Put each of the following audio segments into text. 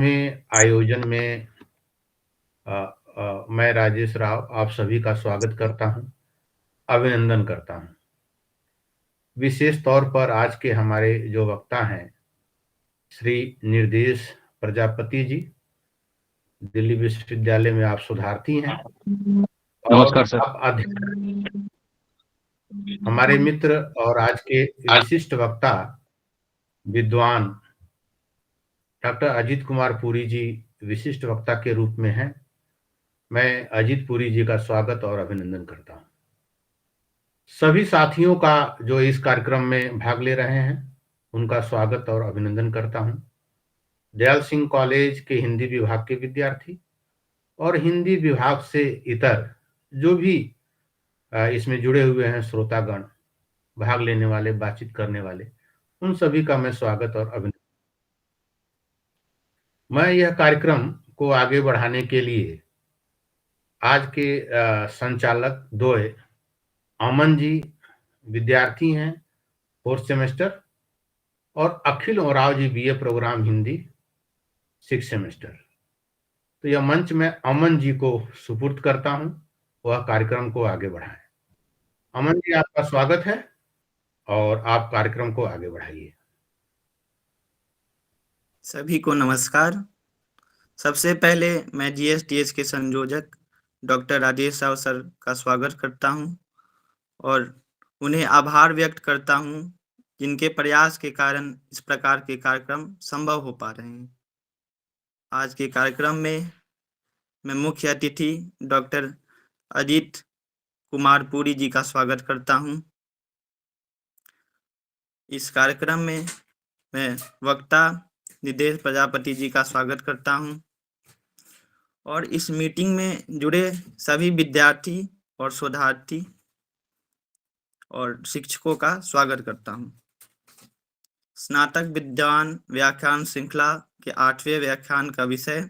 में आयोजन में मैं राजेश राव आप सभी का स्वागत करता हूं, अभिनंदन करता हूं। विशेष तौर पर आज के हमारे जो वक्ता हैं श्री निर्देश प्रजापति जी, दिल्ली विश्वविद्यालय में आप शोधार्थी हैं और नमस्कार सर। आप हमारे मित्र और आज के विशिष्ट वक्ता विद्वान डॉक्टर अजीत कुमार पुरी जी विशिष्ट वक्ता के रूप में हैं। मैं अजीत पुरी जी का स्वागत और अभिनंदन करता हूं। सभी साथियों का जो इस कार्यक्रम में भाग ले रहे हैं उनका स्वागत और अभिनंदन करता हूं। दयाल सिंह कॉलेज के हिंदी विभाग के विद्यार्थी और हिंदी विभाग से इतर जो भी इसमें जुड़े हुए हैं श्रोतागण, भाग लेने वाले, बातचीत करने वाले, उन सभी का मैं स्वागत और अभिनंदन। मैं यह कार्यक्रम को आगे बढ़ाने के लिए आज के संचालक द्वय अमन जी विद्यार्थी हैं 4th सेमेस्टर और Akhil Oraon ji BA programme Hindi 6th semester. तो यह मंच में अमन जी को सुपुर्द करता हूं, वह कार्यक्रम को आगे बढ़ाएं। अमन जी, आपका स्वागत है और आप कार्यक्रम को आगे बढ़ाइए। सभी को नमस्कार। सबसे पहले मैं जीएसटीएच के संयोजक डॉक्टर राजेश राव सर का स्वागत करता हूं और उन्हें आभार व्यक्त करता हूं जिनके प्रयास के कारण इस प्रकार के कार्यक्रम संभव हो पा रहे हैं। आज के कार्यक्रम में मैं मुख्य अतिथि डॉक्टर अजीत कुमार पुरी जी का स्वागत करता हूं। इस कार्यक्रम में मैं वक्ता निर्देश प्रजापति जी का स्वागत करता हूं और इस मीटिंग में जुड़े सभी विद्यार्थी और शोधार्थी और शिक्षकों का स्वागत करता हूं। स्नातक विद्वान व्याख्यान श्रृंखला के 8वें व्याख्यान का विषय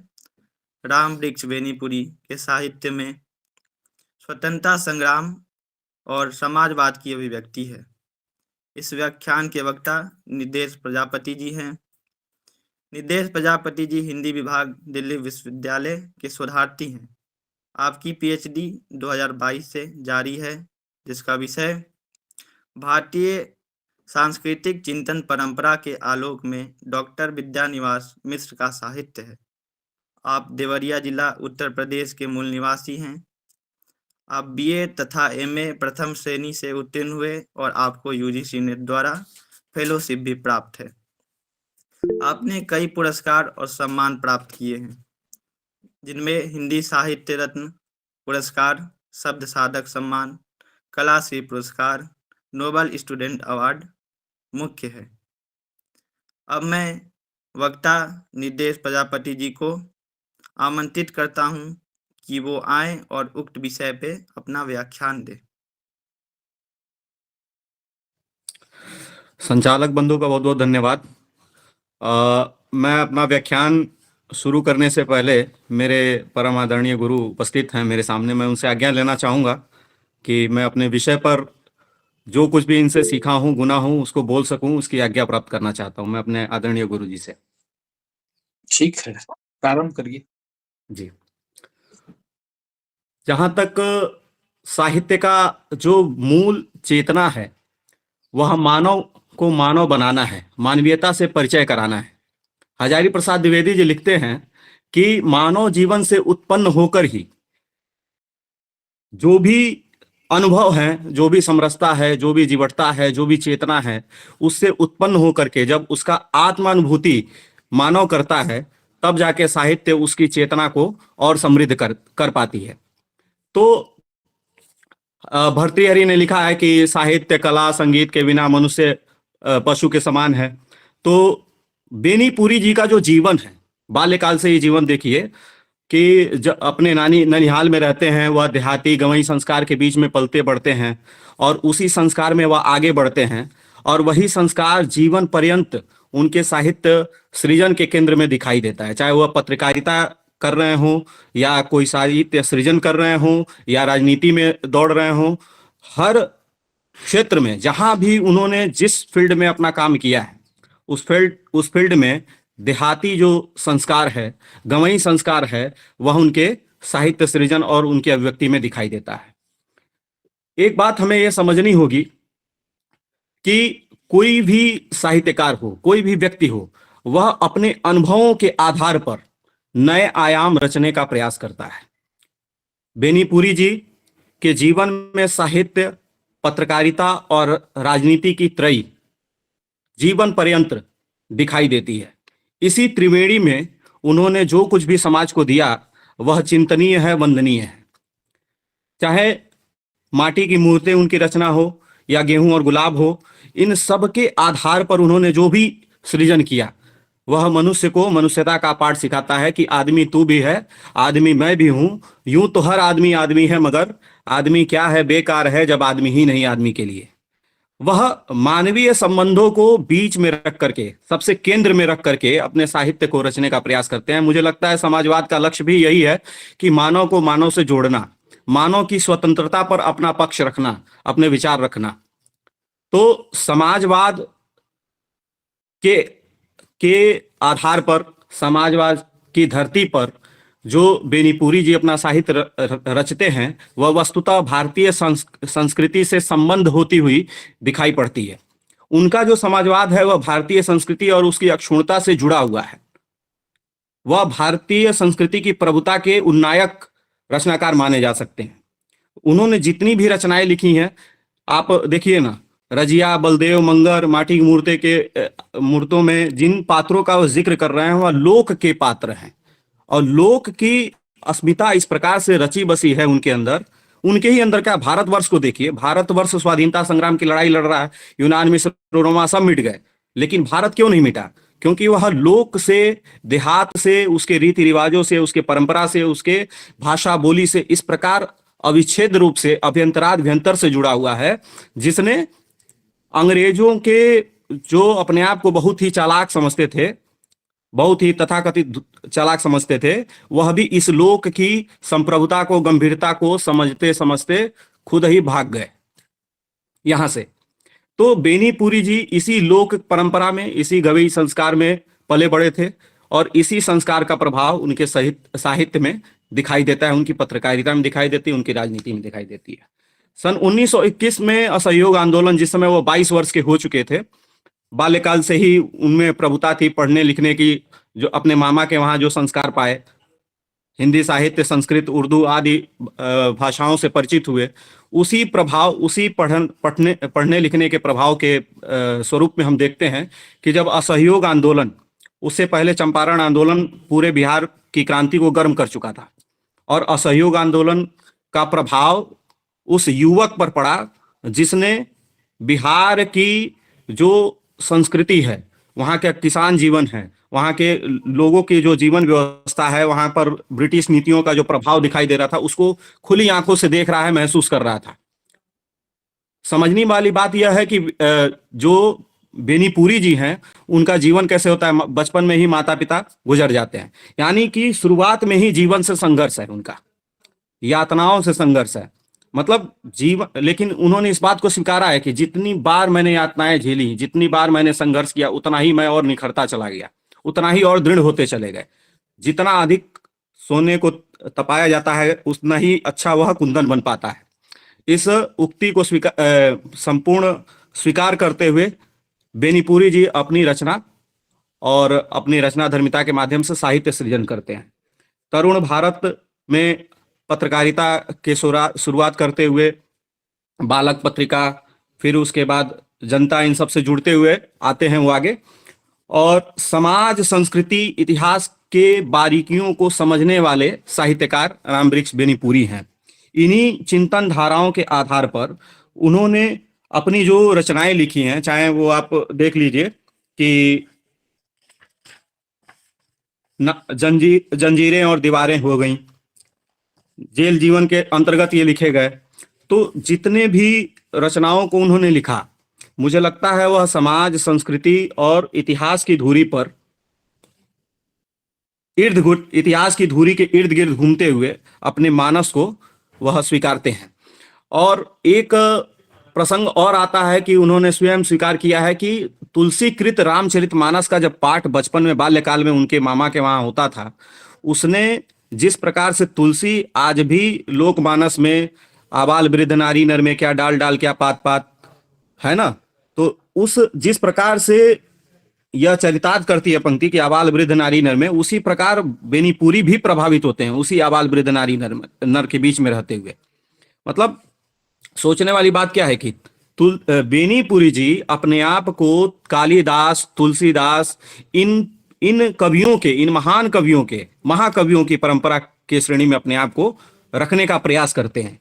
राम वृक्ष बेनीपुरी के साहित्य में स्वतंत्रता संग्राम और समाजवाद की अभिव्यक्ति है। इस व्याख्यान के वक्ता निर्देश प्रजापति जी हैं। निर्देश प्रजापति जी हिंदी विभाग दिल्ली विश्वविद्यालय के शोधार्थी हैं। आपकी पीएचडी 2022 से जारी है, जिसका विषय भारतीय सांस्कृतिक चिंतन परंपरा के आलोक में डॉक्टर विद्यानिवास मिश्र का साहित्य है। आप देवरिया जिला उत्तर प्रदेश के मूल निवासी हैं। आप बीए तथा एमए प्रथम श्रेणी से उत्तीर्ण हुए और आपको यूजीसी नेट द्वारा फेलोशिप भी प्राप्त है। आपने कई पुरस्कार और सम्मान प्राप्त किए हैं, जिनमें हिंदी साहित्य रत्न पुरस्कार, शब्द साधक सम्मान, कलाश्री पुरस्कार, नोबल स्टूडेंट अवार्ड मुख्य है। अब मैं वक्ता निर्देश प्रजापति जी को आमंत्रित करता हूं कि वो आए और उक्त विषय पे अपना व्याख्यान दें। संचालक बंधु का बहुत बहुत धन्यवाद। मैं अपना व्याख्यान शुरू करने से पहले मेरे परम आदरणीय गुरु उपस्थित हैं मेरे सामने। मैं उनसे आज्ञा लेना चाहूँगा कि मैं अपने विषय पर जो कुछ भी इनसे सीखा हूँ, गुना हूँ, उसको बोल सकूँ, उसकी आज्ञा प्राप्त करना चाहता हूँ मैं अपने आदरणीय गुरु जी से। ठीक है, प्रारंभ करिए। जी, जहाँ तक साहित्य का जो मूल चेतना है वह मानव को मानव बनाना है, मानवीयता से परिचय कराना है। हजारी प्रसाद द्विवेदी जी लिखते हैं कि मानव जीवन से उत्पन्न होकर ही जो भी अनुभव है, जो भी समरसता है, जो भी जीवटता है, जो भी चेतना है, उससे उत्पन्न होकर के जब उसका आत्मानुभूति मानव करता है, तब जाके साहित्य उसकी चेतना को और समृद्ध कर पाती है। तो भर्तृहरि ने लिखा है कि साहित्य, कला, संगीत के बिना मनुष्य पशु के समान है। तो बेनीपुरी जी का जो जीवन है, बाल्यकाल से ये जीवन देखिए कि अपने ननिहाल में रहते हैं, वह देहाती गंवई संस्कार के बीच में पलते बढ़ते हैं और उसी संस्कार में वह आगे बढ़ते हैं और वही संस्कार जीवन पर्यंत उनके साहित्य सृजन के केंद्र में दिखाई देता है। चाहे वह पत्रकारिता कर रहे हों या कोई साहित्य सृजन कर रहे हों या राजनीति में दौड़ रहे हों, हर क्षेत्र में जहां भी उन्होंने जिस फील्ड में अपना काम किया है उस फील्ड में देहाती जो संस्कार है, गंवई संस्कार है, वह उनके साहित्य सृजन और उनकी अभिव्यक्ति में दिखाई देता है। एक बात हमें यह समझनी होगी कि कोई भी साहित्यकार हो, कोई भी व्यक्ति हो, वह अपने अनुभवों के आधार पर नए आयाम रचने का प्रयास करता है। बेनीपुरी जी के जीवन में साहित्य, पत्रकारिता और राजनीति की त्रयी जीवन पर्यंत दिखाई देती है। इसी त्रिवेणी में उन्होंने जो कुछ भी समाज को दिया वह चिंतनीय है, वंदनीय है। चाहे माटी की मूर्तें उनकी रचना हो या गेहूं और गुलाब हो, इन सब के आधार पर उन्होंने जो भी सृजन किया वह मनुष्य को मनुष्यता का पाठ सिखाता है कि आदमी तू भी है, आदमी मैं भी हूं। यूं तो हर आदमी आदमी है, मगर आदमी क्या है, बेकार है जब आदमी ही नहीं आदमी के लिए। वह मानवीय संबंधों को बीच में रख करके, सबसे केंद्र में रख करके अपने साहित्य को रचने का प्रयास करते हैं। मुझे लगता है समाजवाद का लक्ष्य भी यही है कि मानव को मानव से जोड़ना, मानव की स्वतंत्रता पर अपना पक्ष रखना, अपने विचार रखना। तो समाजवाद के आधार पर, समाजवाद की धरती पर जो बेनीपुरी जी अपना साहित्य रचते हैं वह वस्तुतः भारतीय संस्कृति से संबंध होती हुई दिखाई पड़ती है। उनका जो समाजवाद है वह भारतीय संस्कृति और उसकी अक्षुण्णता से जुड़ा हुआ है। वह भारतीय संस्कृति की प्रभुता के उन्नायक रचनाकार माने जा सकते हैं। उन्होंने जितनी भी रचनाएं लिखी हैं, आप देखिए ना, रजिया, बलदेव, मंगर, माटी की मूर्तों में जिन पात्रों का वह जिक्र कर रहे हैं वह लोक के पात्र हैं, और लोक की अस्मिता इस प्रकार से रची बसी है उनके अंदर। उनके ही अंदर क्या, भारतवर्ष को देखिए, भारतवर्ष स्वाधीनता संग्राम की लड़ाई लड़ रहा है, यूनान, मिस्र, रोमा सब मिट गए, लेकिन भारत क्यों नहीं मिटा? क्योंकि वह लोक से, देहात से, उसके रीति रिवाजों से, उसके परंपरा से, उसके भाषा बोली से इस प्रकार अविच्छेद रूप से अभ्यंतराभ्यंतर से जुड़ा हुआ है, जिसने अंग्रेजों के, जो अपने आप को बहुत ही चालाक समझते थे, बहुत ही तथाकथित चालाक समझते थे, वह भी इस लोक की संप्रभुता को, गंभीरता को समझते समझते खुद ही भाग गए यहां से। तो बेनीपुरी जी इसी लोक परंपरा में, इसी गवई संस्कार में पले बड़े थे, और इसी संस्कार का प्रभाव उनके साहित्य में दिखाई देता है, उनकी पत्रकारिता में दिखाई देती है, उनकी राजनीति में दिखाई देती है। सन 1921 में असहयोग आंदोलन, जिस समय वो 22 वर्ष के हो चुके थे, बाल्यकाल से ही उनमें प्रभुता थी पढ़ने लिखने की, जो अपने मामा के वहां जो संस्कार पाए, हिंदी साहित्य, संस्कृत, उर्दू आदि भाषाओं से परिचित हुए, उसी प्रभाव, उसी पढ़ने लिखने के प्रभाव के स्वरूप में हम देखते हैं कि जब असहयोग आंदोलन, उससे पहले चंपारण आंदोलन पूरे बिहार की क्रांति को गर्म कर चुका था, और असहयोग आंदोलन का प्रभाव उस युवक पर पड़ा जिसने बिहार की जो संस्कृति है, वहाँ के किसान जीवन है, वहाँ के लोगों की जो जीवन व्यवस्था है, वहाँ पर ब्रिटिश नीतियों का जो प्रभाव दिखाई दे रहा था, उसको खुली आंखों से देख रहा है, महसूस कर रहा था। समझने वाली बात यह है कि जो बेनीपुरी जी हैं, उनका जीवन कैसे होता है, बचपन में ही माता पिता गुजर जाते हैं, यानी कि शुरुआत में ही जीवन से संघर्ष है उनका, यातनाओं से संघर्ष है, मतलब जीवन। लेकिन उन्होंने इस बात को स्वीकारा है कि जितनी बार मैंने यातनाएं झेली, जितनी बार मैंने संघर्ष किया, उतना ही मैं और निखरता चला गया, उतना ही और दृढ़ होते चले गए। जितना अधिक सोने को तपाया जाता है उतना ही अच्छा वह कुंदन बन पाता है। इस उक्ति को संपूर्ण स्वीकार करते हुए बेनीपुरी जी अपनी रचना और अपनी रचनाधर्मिता के माध्यम से साहित्य सृजन करते हैं। तरुण भारत में पत्रकारिता के शुरुआत करते हुए बालक पत्रिका, फिर उसके बाद जनता, इन सब से जुड़ते हुए आते हैं वो आगे, और समाज, संस्कृति, इतिहास के बारीकियों को समझने वाले साहित्यकार रामवृक्ष बेनीपुरी हैं। इन्हीं चिंतन धाराओं के आधार पर उन्होंने अपनी जो रचनाएं लिखी हैं, चाहे वो आप देख लीजिए कि जंजीरें और दीवारें हो गई, जेल जीवन के अंतर्गत ये लिखे गए। तो जितने भी रचनाओं को उन्होंने लिखा, मुझे लगता है वह समाज, संस्कृति और इतिहास की धुरी पर, इतिहास की धुरी के इर्द गिर्द घूमते हुए अपने मानस को वह स्वीकारते हैं। और एक प्रसंग और आता है कि उन्होंने स्वयं स्वीकार किया है कि तुलसीकृत रामचरितमानस का जब पाठ बचपन में बाल्यकाल में उनके मामा के वहां होता था, उसने जिस प्रकार से तुलसी आज भी लोकमानस में आबाल वृद्ध नारी नर में क्या डाल डाल क्या पात पात, है ना, तो उस जिस प्रकार से यह चरितार्थ करती है पंक्ति कि आबाल वृद्ध नारी नर में, उसी प्रकार बेनीपुरी भी प्रभावित होते हैं उसी आबाल वृद्ध नारी नर के बीच में रहते हुए। मतलब सोचने वाली बात क्या है कि बेनीपुरी जी अपने आप को कालिदास, तुलसीदास, इन इन कवियों के, इन महान कवियों के, महाकवियों की परंपरा के श्रेणी में अपने आप को रखने का प्रयास करते हैं।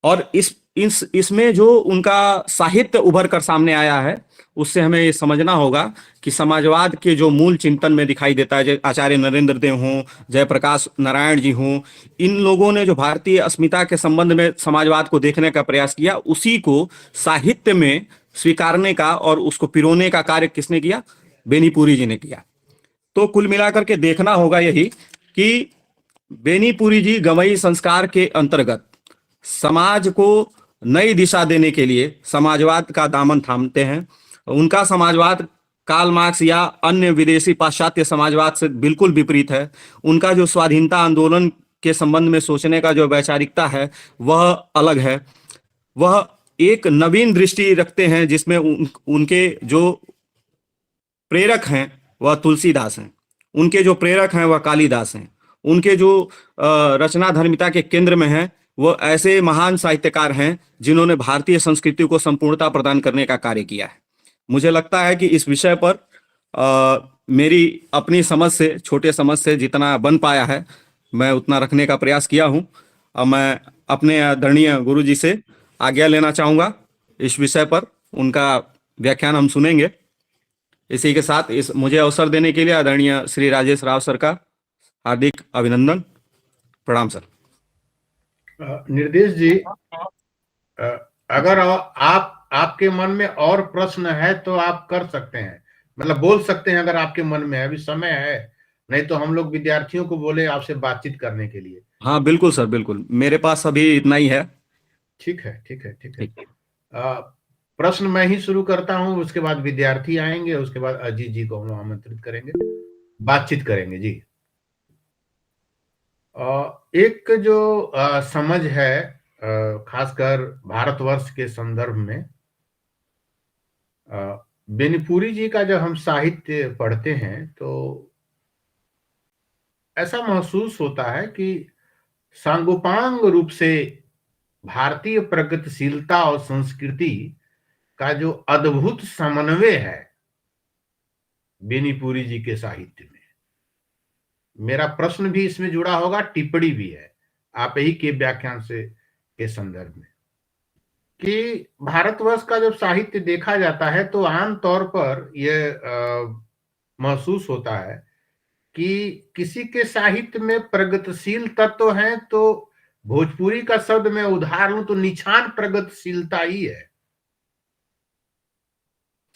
और इसमें जो उनका साहित्य उभर कर सामने आया है, उससे हमें ये समझना होगा कि समाजवाद के जो मूल चिंतन में दिखाई देता है, आचार्य नरेंद्र देव हों, जयप्रकाश नारायण जी हों, इन लोगों ने जो भारतीय अस्मिता के संबंध में समाजवाद को देखने का प्रयास किया, उसी को साहित्य में स्वीकारने का और उसको पिरोने का कार्य किसने किया? बेनीपुरी जी ने किया। तो कुल मिलाकर के देखना होगा यही कि बेनीपुरी जी गवई संस्कार के अंतर्गत समाज को नई दिशा देने के लिए समाजवाद का दामन थामते हैं। उनका समाजवाद कार्ल मार्क्स या अन्य विदेशी पाश्चात्य समाजवाद से बिल्कुल विपरीत है। उनका जो स्वाधीनता आंदोलन के संबंध में सोचने का जो वैचारिकता है वह अलग है। वह एक नवीन दृष्टि रखते हैं जिसमें उनके जो प्रेरक हैं वह तुलसीदास हैं, उनके जो प्रेरक हैं वह कालिदास हैं, उनके जो रचना धर्मिता के केंद्र में हैं वो ऐसे महान साहित्यकार हैं जिन्होंने भारतीय संस्कृति को संपूर्णता प्रदान करने का कार्य किया है। मुझे लगता है कि इस विषय पर मेरी अपनी समझ से, छोटे समझ से जितना बन पाया है मैं उतना रखने का प्रयास किया हूं। अब मैं अपने आदरणीय गुरु जी से आज्ञा लेना चाहूंगा इस विषय पर, उनका व्याख्यान हम सुनेंगे। इसी के साथ इस मुझे अवसर देने के लिए आदरणीय श्री राजेश राव सर का हार्दिक अभिनंदन। प्रणाम सर। निर्देश जी, अगर आपके मन में और प्रश्न है तो आप कर सकते हैं, मतलब बोल सकते हैं अगर आपके मन में है, अभी समय है, नहीं तो हम लोग विद्यार्थियों को बोले आपसे बातचीत करने के लिए। हाँ बिल्कुल सर, बिल्कुल, मेरे पास अभी इतना ही है। ठीक है, ठीक है, ठीक है। प्रश्न मैं ही शुरू करता हूं, उसके बाद विद्यार्थी आएंगे, उसके बाद अजीत जी को हम आमंत्रित करेंगे, बातचीत करेंगे जी। एक जो समझ है खासकर भारतवर्ष के संदर्भ में, बेनीपुरी जी का जब हम साहित्य पढ़ते हैं तो ऐसा महसूस होता है कि सांगोपांग रूप से भारतीय प्रगतिशीलता और संस्कृति का जो अद्भुत समन्वय है बेनीपुरी जी के साहित्य में। मेरा प्रश्न भी इसमें जुड़ा होगा, टिप्पणी भी है आप ही के व्याख्यान से के संदर्भ में, कि भारतवर्ष का जब साहित्य देखा जाता है तो आमतौर पर यह महसूस होता है कि किसी के साहित्य में प्रगतिशील तत्व हैं तो भोजपुरी का शब्द मैं उधार लूं तो निछान प्रगतिशीलता ही है।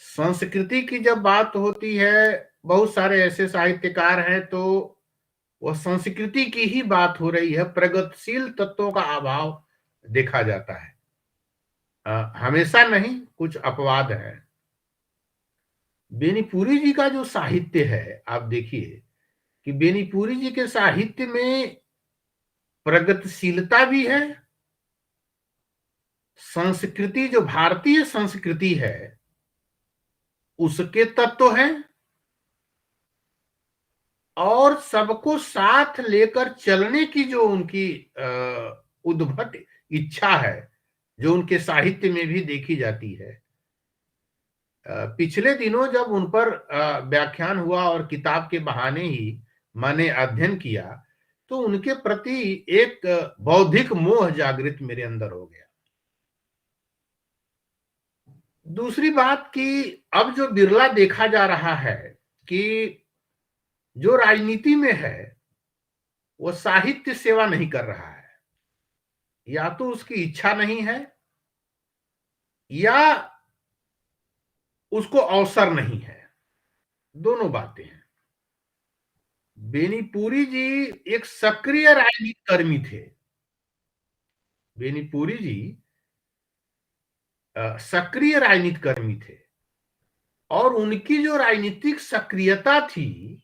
संस्कृति की जब बात होती है, बहुत सारे ऐसे साहित्यकार हैं तो वह संस्कृति की ही बात हो रही है, प्रगतिशील तत्वों का अभाव देखा जाता है। हमेशा नहीं, कुछ अपवाद है। बेनीपुरी जी का जो साहित्य है, आप देखिए कि बेनीपुरी जी के साहित्य में प्रगतिशीलता भी है, संस्कृति जो भारतीय संस्कृति है उसके तत्व हैं, और सबको साथ लेकर चलने की जो उनकी उद्भट इच्छा है, जो उनके साहित्य में भी देखी जाती है। पिछले दिनों जब उन पर व्याख्यान हुआ और किताब के बहाने ही मैंने अध्ययन किया तो उनके प्रति एक बौद्धिक मोह जागृत मेरे अंदर हो गया। दूसरी बात कि अब जो बिरला देखा जा रहा है कि जो राजनीति में है वो साहित्य सेवा नहीं कर रहा है, या तो उसकी इच्छा नहीं है या उसको अवसर नहीं है, दोनों बातें हैं। बेनीपुरी जी एक सक्रिय राजनीति कर्मी थे। बेनीपुरी जी सक्रिय राजनीतिक कर्मी थे और उनकी जो राजनीतिक सक्रियता थी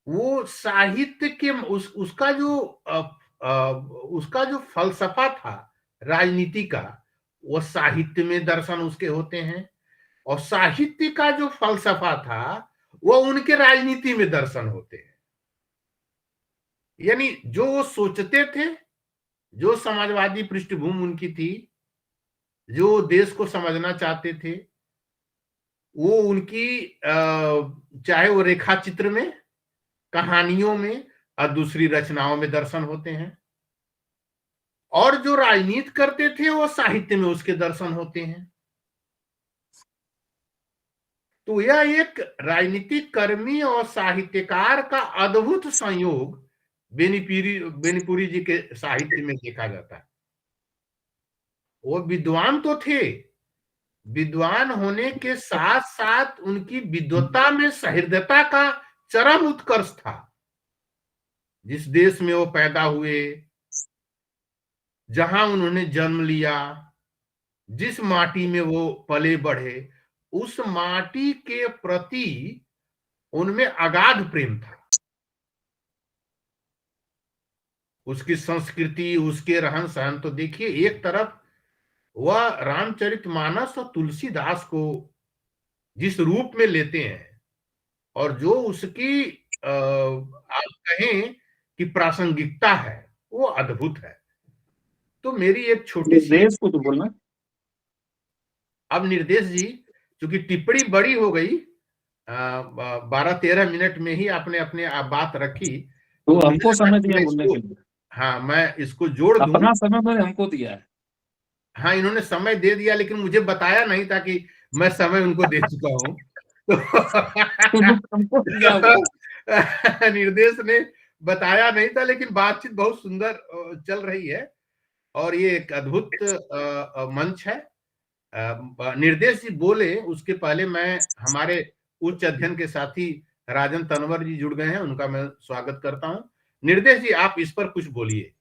वो साहित्य के उसका जो फलसफा था राजनीति का, वो साहित्य में दर्शन उसके होते हैं और साहित्य का जो फलसफा था वो उनके राजनीति में दर्शन होते हैं। यानी जो वो सोचते थे, जो समाजवादी पृष्ठभूमि उनकी थी, जो देश को समझना चाहते थे, वो उनकी चाहे वो रेखा चित्र में, कहानियों में और दूसरी रचनाओं में दर्शन होते हैं और जो राजनीति करते थे वो साहित्य में उसके दर्शन होते हैं। तो यह एक राजनीतिक कर्मी और साहित्यकार का अद्भुत संयोग बेनीपुरी जी के साहित्य में देखा जाता है। वो विद्वान तो थे, विद्वान होने के साथ साथ उनकी विद्वत्ता में सहृदयता का चरम उत्कर्ष था। जिस देश में वो पैदा हुए, जहां उन्होंने जन्म लिया, जिस माटी में वो पले बढ़े, उस माटी के प्रति उनमें अगाध प्रेम था। उसकी संस्कृति, उसके रहन सहन, तो देखिए एक तरफ वह रामचरितमानस और तुलसीदास को जिस रूप में लेते हैं और जो उसकी आप कहें कि प्रासंगिकता है वो अद्भुत है। तो मेरी एक छोटी सी निर्देश को तो बोलना। अब निर्देश जी, चूंकि टिप्पणी बड़ी हो गई, 12-13 मिनट में ही आपने अपने आप बात रखी, तो हमको समय दिया बोलने के लिए। हाँ, मैं इसको जोड़ दूं। अपना समय मैंने हमको दिया है। हाँ, इन्होंने समय दे दिया लेकिन मुझे बताया नहीं था कि मैं समय उनको दे चुका हूं। हमको दिया हुआ। निर्देश ने बताया नहीं था, लेकिन बातचीत बहुत सुंदर चल रही है और ये एक अद्भुत मंच है। निर्देश जी बोले उसके पहले मैं हमारे उच्च अध्ययन के साथी राजन तनवर जी जुड़ गए हैं, उनका मैं स्वागत करता हूं। निर्देश जी, आप इस पर कुछ बोलिए,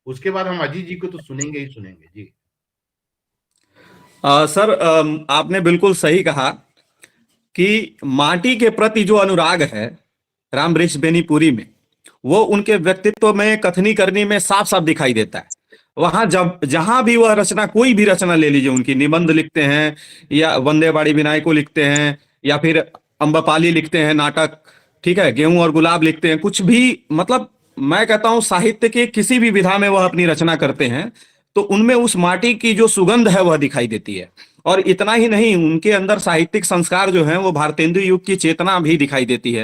उसके बाद हम अजीत जी को तो सुनेंगे ही सुनेंगे जी। सर, आपने बिल्कुल सही कहा कि माटी के प्रति जो अनुराग है रामवृक्ष बेनीपुरी में, वो उनके व्यक्तित्व में, कथनी करनी में साफ साफ दिखाई देता है। वहां जहां भी वह रचना, कोई भी रचना ले लीजिए, उनकी निबंध लिखते हैं या वंदे बाड़ी विनाय को लिखते हैं या फिर अम्बपाली लिखते हैं नाटक, ठीक है, गेहूं और गुलाब लिखते हैं, कुछ भी, मतलब मैं कहता हूं साहित्य के किसी भी विधा में वह अपनी रचना करते हैं तो उनमें उस माटी की जो सुगंध है वह दिखाई देती है। और इतना ही नहीं, उनके अंदर साहित्यिक संस्कार जो है वो भारतेंदु युग की चेतना भी दिखाई देती है।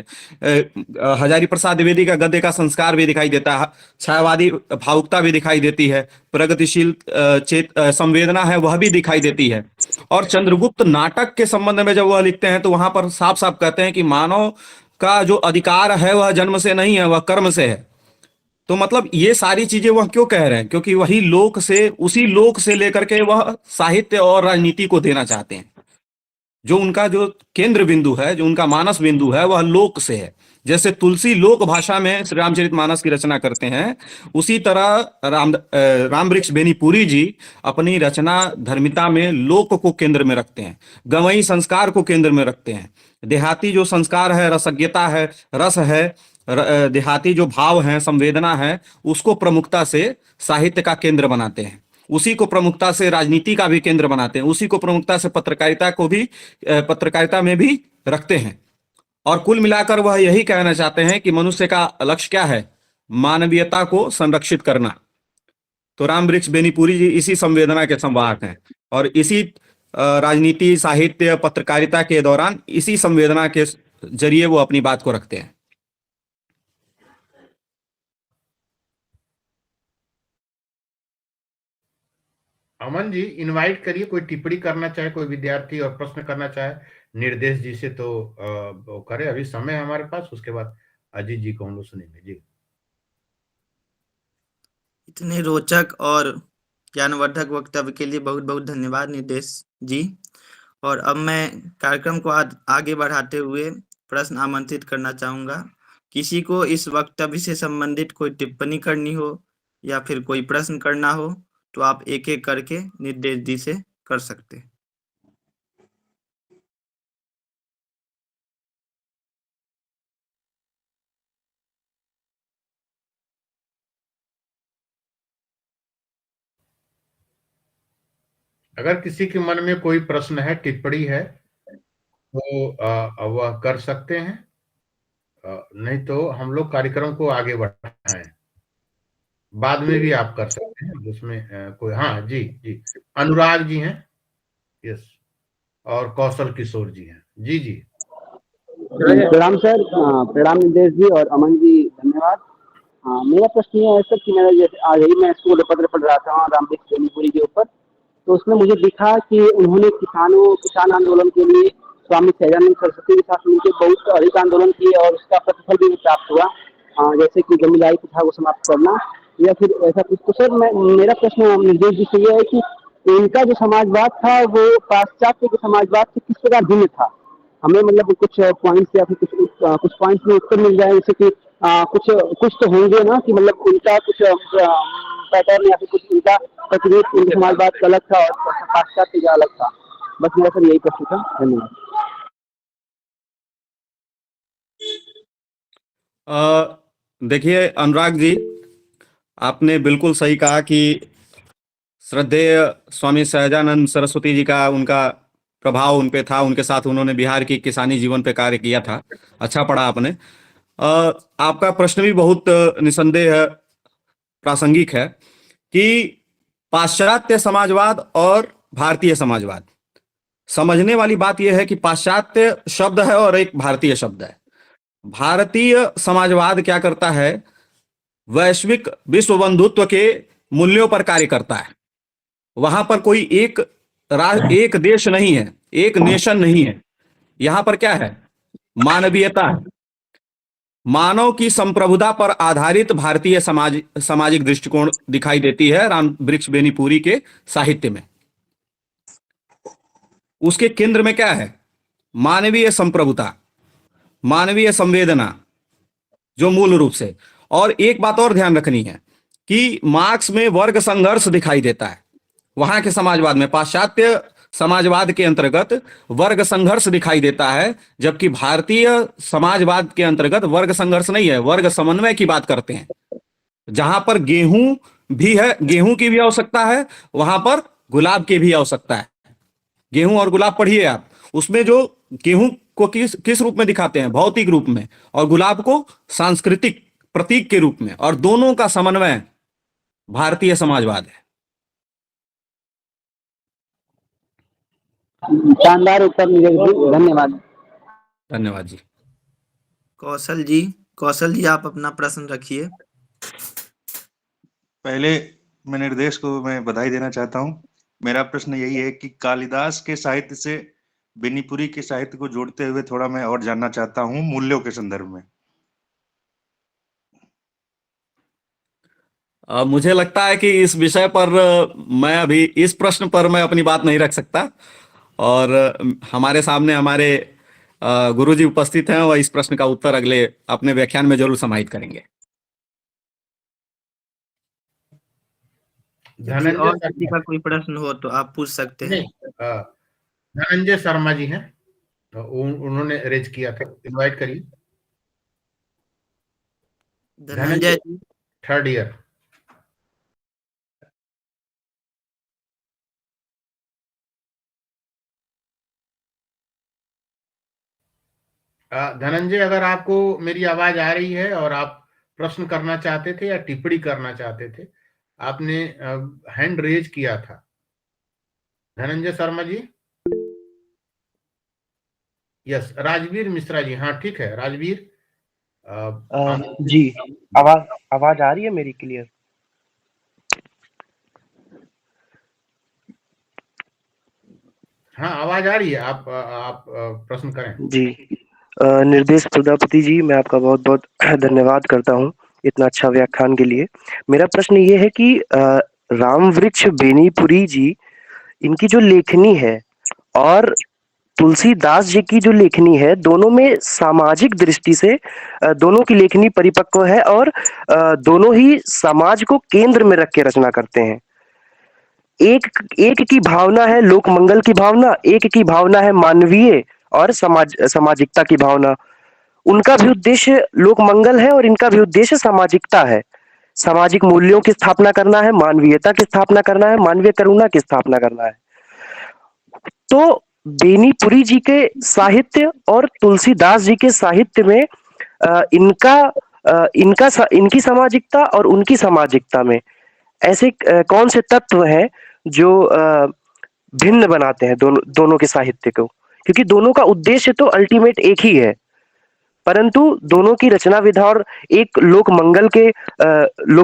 हजारी प्रसाद द्विवेदी का गद्य का संस्कार भी दिखाई देता है, छायावादी भावुकता भी दिखाई देती है, प्रगतिशील संवेदना है वह भी दिखाई देती है। और चंद्रगुप्त नाटक के संबंध में जब वह लिखते हैं तो वहां पर साफ साफ कहते हैं कि मानव का जो अधिकार है वह जन्म से नहीं है, वह कर्म से है। तो मतलब ये सारी चीजें वह क्यों कह रहे हैं? क्योंकि वही लोक से, उसी लोक से लेकर के वह साहित्य और राजनीति को देना चाहते हैं। जो उनका जो केंद्र बिंदु है, जो उनका मानस बिंदु है, वह लोक से है। जैसे तुलसी लोक भाषा में श्री रामचरितमानस की रचना करते हैं, उसी तरह रामवृक्ष बेनीपुरी जी अपनी रचना धर्मिता में लोक को केंद्र में रखते हैं, गवई संस्कार को केंद्र में रखते हैं। देहाती जो संस्कार है, रसज्ञता है, रस है, देहाती जो भाव है, संवेदना है, उसको प्रमुखता से साहित्य का केंद्र बनाते हैं, उसी को प्रमुखता से राजनीति का भी केंद्र बनाते हैं, उसी को प्रमुखता से पत्रकारिता को भी, पत्रकारिता में भी रखते हैं। और कुल मिलाकर वह यही कहना चाहते हैं कि मनुष्य का लक्ष्य क्या है? मानवीयता को संरक्षित करना। तो रामवृक्ष बेनीपुरी जी इसी संवेदना के संवाहक हैं और इसी राजनीति, साहित्य, पत्रकारिता के दौरान इसी संवेदना के जरिए वो अपनी बात को रखते हैं। अमन जी, इनवाइट करिए, कोई टिप्पणी करना चाहे, कोई विद्यार्थी और प्रश्न करना चाहे निर्देश जी से तो वो करे। अभी समय है हमारे पास, उसके बाद अजीत जी को हम लोग सुनेंगे जी। इतने रोचक और ज्ञानवर्धक वक्तव्य के लिए बहुत बहुत धन्यवाद निर्देश जी। और अब मैं कार्यक्रम को आगे बढ़ाते हुए प्रश्न आमंत्रित करना चाहूंगा। किसी को इस वक्तव्य से संबंधित कोई टिप्पणी करनी हो या फिर कोई प्रश्न करना हो तो आप एक एक करके निर्देश जी से कर सकते। अगर किसी के मन में कोई प्रश्न है, टिप्पणी है, तो वह कर सकते हैं। नहीं तो हम लोग कार्यक्रम को आगे बढ़ाएं। बाद में भी आप कर सकते हैं, उसमें कोई। हाँ जी जी, अनुराग जी हैं, यस, और कौशल किशोर जी हैं। जी जी, प्रणाम सर, प्रणाम निदेश जी और अमन जी, धन्यवाद। मेरा प्रश्न ये है सर कि मेरा जैसे आज ही मैं स्कूल पत्र पढ़ रहा था रामवृक्ष बेनीपुरी के ऊपर, तो उसमें मुझे दिखा कि उन्होंने किसान आंदोलन के लिए स्वामी सहजानंद सरस्वती के साथ मिलकर बहुत अधिक आंदोलन किए और उसका प्रतिफल भी प्राप्त हुआ, जैसे कि जमींदारी प्रथा को समाप्त करना या फिर ऐसा कुछ। तो सर मेरा प्रश्न निर्देश जी से ये है कि इनका जो समाजवाद था वो पाश्चात्य के समाजवाद से किस प्रकार भिन्न था। हमें मतलब कुछ पॉइंट्स या फिर कुछ पॉइंट्स में उत्तर मिल जाए, जैसे कि कुछ तो होंगे ना कि मतलब उनका कुछ पैटर्न या फिर कुछ उनका प्रतिरूप उनके समाजवाद का अलग था और पाश्चात्य का अलग था। बस मेरा सर यही प्रश्न था, धन्यवाद। देखिए अनुराग जी, आपने बिल्कुल सही कहा कि श्रद्धेय स्वामी सहजानंद सरस्वती जी का उनका प्रभाव उन पे था, उनके साथ उन्होंने बिहार की किसानी जीवन पे कार्य किया था। अच्छा पढ़ा आपने। आपका प्रश्न भी बहुत निसंदेह प्रासंगिक है कि पाश्चात्य समाजवाद और भारतीय समाजवाद, समझने वाली बात यह है कि पाश्चात्य शब्द है और एक भारतीय शब्द है। भारतीय समाजवाद क्या करता है, वैश्विक विश्व बंधुत्व के मूल्यों पर कार्य करता है। वहां पर कोई एक देश नहीं है, एक नेशन नहीं है। यहां पर क्या है, मानवीयता है। मानव की संप्रभुता पर आधारित भारतीय सामाजिक दृष्टिकोण दिखाई देती है रामवृक्ष बेनीपुरी के साहित्य में। उसके केंद्र में क्या है, मानवीय संप्रभुता, मानवीय संवेदना, जो मूल रूप से। और एक बात और ध्यान रखनी है कि मार्क्स में वर्ग संघर्ष दिखाई देता है, वहां के समाजवाद में, पाश्चात्य समाजवाद के अंतर्गत वर्ग संघर्ष दिखाई देता है, जबकि भारतीय समाजवाद के अंतर्गत वर्ग संघर्ष नहीं है, वर्ग समन्वय की बात करते हैं। जहां पर गेहूं भी है, गेहूं की भी आवश्यकता है, वहां पर गुलाब की भी आवश्यकता है। गेहूं और गुलाब पढ़िए आप, उसमें जो गेहूं को किस रूप में दिखाते हैं, भौतिक रूप में, और गुलाब को सांस्कृतिक प्रतीक के रूप में, और दोनों का समन्वय भारतीय समाजवाद है। शानदार उत्तर निदेश जी, धन्यवाद। धन्यवाद जी। कौशल जी आप अपना प्रश्न रखिए। पहले मैं निर्देश को मैं बधाई देना चाहता हूं। मेरा प्रश्न यही है कि कालिदास के साहित्य से बेनीपुरी के साहित्य को जोड़ते हुए थोड़ा मैं और जानना चाहता हूं मूल्यों के संदर्भ में। मुझे लगता है कि इस विषय पर मैं अभी इस प्रश्न पर मैं अपनी बात नहीं रख सकता, और हमारे सामने हमारे गुरुजी उपस्थित हैं, वह इस प्रश्न का उत्तर अगले अपने व्याख्यान में जरूर समाहित करेंगे। और किसी का कोई प्रश्न हो तो आप पूछ सकते हैं। धनंजय शर्मा जी हैं, उन्होंने रेज किया था, इनवाइट करिए। धनंजय जी, 3rd ईयर। धनंजय, अगर आपको मेरी आवाज आ रही है और आप प्रश्न करना चाहते थे या टिप्पणी करना चाहते थे, आपने हैंड रेज किया था। धनंजय शर्मा जी। यस, राजवीर मिश्रा जी। हाँ ठीक है राजवीर। जी, आवाज आ रही है मेरी क्लियर? हाँ आवाज आ रही है, आप प्रश्न करें। जी, निर्देश प्रजापति जी, मैं आपका बहुत बहुत धन्यवाद करता हूँ इतना अच्छा व्याख्यान के लिए। मेरा प्रश्न ये है कि रामवृक्ष बेनीपुरी जी, इनकी जो लेखनी है और तुलसीदास जी की जो लेखनी है, दोनों में सामाजिक दृष्टि से दोनों की लेखनी परिपक्व है और दोनों ही समाज को केंद्र में रख के रचना करते हैं। एक एक की भावना है लोक मंगल की भावना, एक की भावना है मानवीय और सामाजिकता की भावना। उनका भी उद्देश्य लोक मंगल है और इनका भी उद्देश्य सामाजिकता है। सामाजिक मूल्यों की स्थापना करना है, मानवीयता की स्थापना करना है, मानवीय करुणा की स्थापना करना है। तो बेनीपुरी जी के साहित्य और तुलसीदास जी के साहित्य में इनकी सामाजिकता और उनकी सामाजिकता में ऐसे कौन से तत्व हैं जो भिन्न बनाते हैं दोनों के साहित्य को? क्योंकि दोनों का उद्देश्य तो अल्टीमेट एक ही है, परंतु दोनों की रचना विधा और एक लोक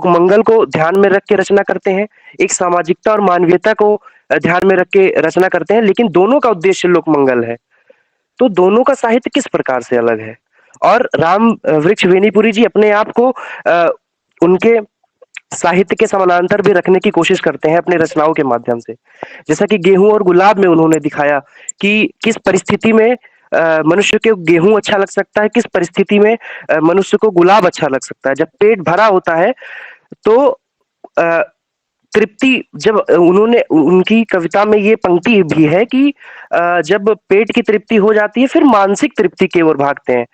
मंगल को ध्यान में रख के रचना करते हैं, एक सामाजिकता और मानवीयता को ध्यान में रख के रचना करते हैं, लेकिन दोनों का उद्देश्य लोक मंगल है। तो दोनों का साहित्य किस प्रकार से अलग है? और राम वृक्ष बेनीपुरी जी अपने आप को उनके साहित्य के समानांतर भी रखने की कोशिश करते हैं अपने रचनाओं के माध्यम से। जैसा कि गेहूं और गुलाब में उन्होंने दिखाया कि किस परिस्थिति में मनुष्य को गेहूं अच्छा लग सकता है, किस परिस्थिति में मनुष्य को गुलाब अच्छा लग सकता है। जब पेट भरा होता है तो तृप्ति, जब उनकी कविता में ये पंक्ति भी है कि जब पेट की तृप्ति हो जाती है फिर मानसिक तृप्ति की ओर भागते हैं।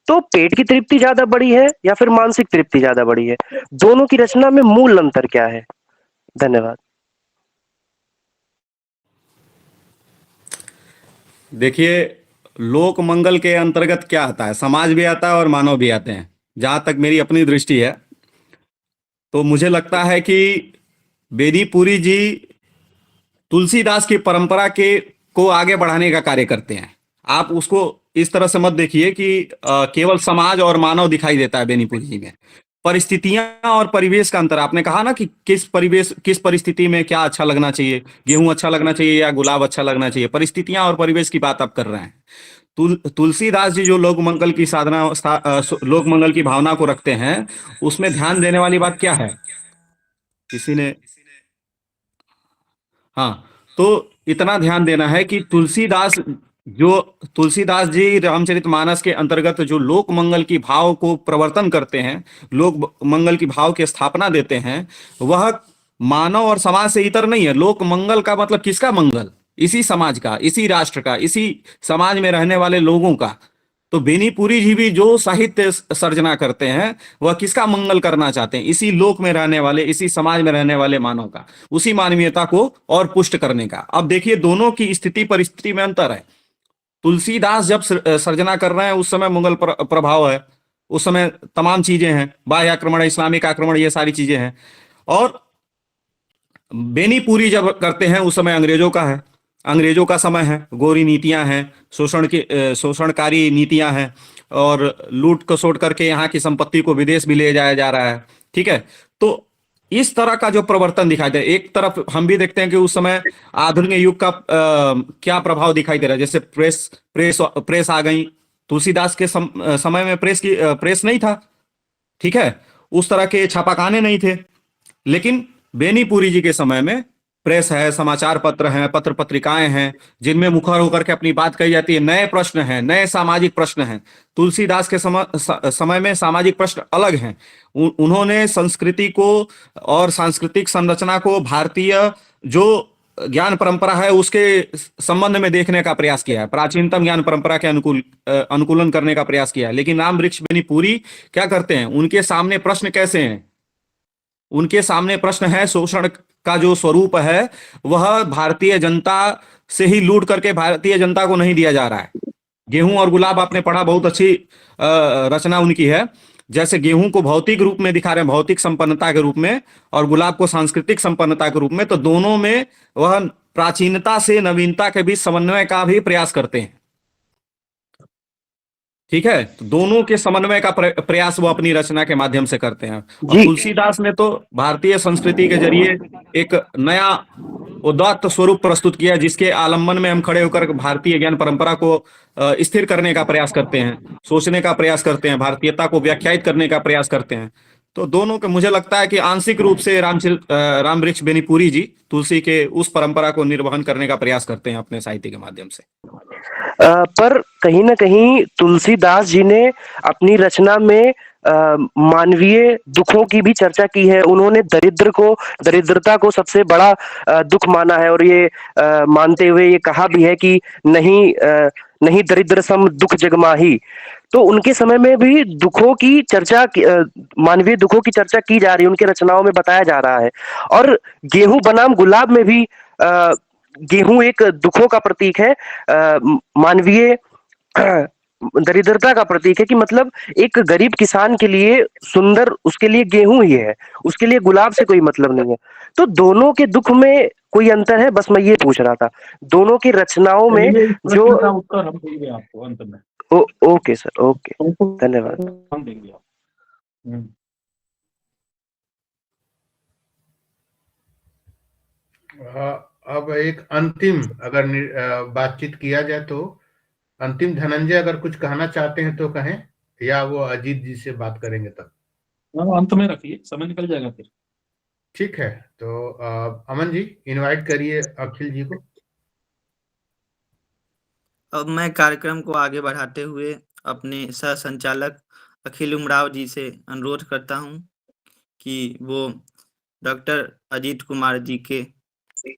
तो पेट की तृप्ति ज्यादा बड़ी है या फिर मानसिक तृप्ति ज्यादा बड़ी है? दोनों की रचना में मूल अंतर क्या है? धन्यवाद। देखिए, लोक मंगल के अंतर्गत क्या आता है? समाज भी आता है और मानव भी आते हैं। जहां तक मेरी अपनी दृष्टि है तो मुझे लगता है कि बेनीपुरी जी तुलसीदास की परंपरा को आगे बढ़ाने का कार्य करते हैं। आप उसको इस तरह से मत देखिए कि केवल समाज और मानव दिखाई देता है बेनीपुरी जी में। परिस्थितियां और परिवेश का अंतर, आपने कहा ना कि किस परिस्थिति में क्या अच्छा लगना चाहिए, गेहूं अच्छा लगना चाहिए या गुलाब अच्छा लगना चाहिए। परिस्थितियां और परिवेश की बात आप कर रहे हैं। तुलसीदास जी जो लोक मंगल की लोक मंगल की भावना को रखते हैं, उसमें ध्यान देने वाली बात क्या है? किसी ने हाँ, तो इतना ध्यान देना है कि तुलसीदास जी रामचरितमानस के अंतर्गत जो लोक मंगल की भाव को प्रवर्तन करते हैं, लोक मंगल की भाव की स्थापना देते हैं, वह मानव और समाज से इतर नहीं है। लोक मंगल का मतलब किसका मंगल? इसी समाज का, इसी राष्ट्र का, इसी समाज में रहने वाले लोगों का। तो बेनीपुरी जी भी जो साहित्य सर्जना करते हैं वह किसका मंगल करना चाहते हैं? इसी लोक में रहने वाले, इसी समाज में रहने वाले मानव का, उसी मानवीयता को और पुष्ट करने का। अब देखिए, दोनों की स्थिति परिस्थिति में अंतर है। तुलसीदास जब सर्जना कर रहे हैं उस समय मुगल प्रभाव है, उस समय तमाम चीजें हैं, बाह्य आक्रमण, इस्लामिक आक्रमण, ये सारी चीजें हैं। और बेनीपुरी जब करते हैं उस समय अंग्रेजों का है, अंग्रेजों का समय है, गोरी नीतियां हैं, शोषणकारी नीतियां हैं और लूट खसोट करके यहाँ की संपत्ति को विदेश भी ले जाया जा रहा है। ठीक है, तो इस तरह का जो प्रवर्तन दिखाई दे, एक तरफ हम भी देखते हैं कि उस समय आधुनिक युग का क्या प्रभाव दिखाई दे रहा है। जैसे प्रेस आ गई। तुलसीदास के समय में प्रेस नहीं था, ठीक है, उस तरह के छापाखाने नहीं थे। लेकिन बेनीपुरी जी के समय में प्रेस है, समाचार पत्र हैं, पत्र पत्रिकाएं हैं, जिनमें मुखर होकर के अपनी बात कही जाती है। नए प्रश्न हैं, नए सामाजिक प्रश्न हैं। तुलसीदास के समय में सामाजिक प्रश्न अलग हैं। उन्होंने संस्कृति को और सांस्कृतिक संरचना को भारतीय जो ज्ञान परंपरा है उसके संबंध में देखने का प्रयास किया है, प्राचीनतम ज्ञान परंपरा के अनुकूलन करने का प्रयास किया है। लेकिन राम वृक्ष बेनीपुरी क्या करते हैं? उनके सामने प्रश्न कैसे हैं? उनके सामने प्रश्न है, शोषण का जो स्वरूप है वह भारतीय जनता से ही लूट करके भारतीय जनता को नहीं दिया जा रहा है। गेहूं और गुलाब आपने पढ़ा, बहुत अच्छी रचना उनकी है। जैसे गेहूं को भौतिक रूप में दिखा रहे हैं, भौतिक संपन्नता के रूप में, और गुलाब को सांस्कृतिक संपन्नता के रूप में, तो दोनों में वह प्राचीनता से नवीनता के बीच समन्वय का भी प्रयास करते हैं। ठीक है, तो दोनों के समन्वय का प्रयास वो अपनी रचना के माध्यम से करते हैं। और तुलसीदास ने तो भारतीय संस्कृति के जरिए एक नया उदात्त स्वरूप प्रस्तुत किया, जिसके आलम्बन में हम खड़े होकर भारतीय ज्ञान परंपरा को स्थिर करने का प्रयास करते हैं, सोचने का प्रयास करते हैं, भारतीयता को व्याख्यायित करने का प्रयास करते हैं। तो दोनों के, मुझे लगता है कि आंशिक रूप से राम वृक्ष बेनीपुरी जी तुलसी के उस परंपरा को निर्वहन करने का प्रयास करते हैं अपने साहित्य के माध्यम से। पर कहीं ना कहीं तुलसीदास जी ने अपनी रचना में मानवीय दुखों की भी चर्चा की है। उन्होंने दरिद्रता को सबसे बड़ा दुख माना है, और ये मानते हुए ये कहा भी है कि नहीं दरिद्र सम दुख जगमाही। तो उनके समय में भी मानवीय दुखों की चर्चा की जा रही है, उनके रचनाओं में बताया जा रहा है। और गेहूं बनाम गुलाब में भी गेहूं एक दुखों का प्रतीक है, मानवीय दरिद्रता का प्रतीक है, कि मतलब एक गरीब किसान के लिए सुंदर उसके लिए गेहूं ही है, उसके लिए गुलाब से कोई मतलब नहीं है। तो दोनों के दुख में कोई अंतर है, बस मैं ये पूछ रहा था दोनों की रचनाओं में चलिए इस जो। प्रश्न का उत्तर हम देंगे आपको अंत में। ओके सर, ओके, धन्यवाद। हम देंगे आपको। अब एक अंतिम अगर बातचीत किया जाए तो अंतिम धनंजय अगर कुछ कहना चाहते हैं तो कहें, या वो अजीत जी से बात करेंगे तब? अंत में रखिए, समय निकल जाएगा फिर। ठीक है, तो अमन जी इनवाइट करिए अखिल जी को। अब मैं कार्यक्रम को आगे बढ़ाते हुए अपने सह संचालक अखिल उमराव जी से अनुरोध करता हूं कि वो डॉक्टर अजीत कुमार जी के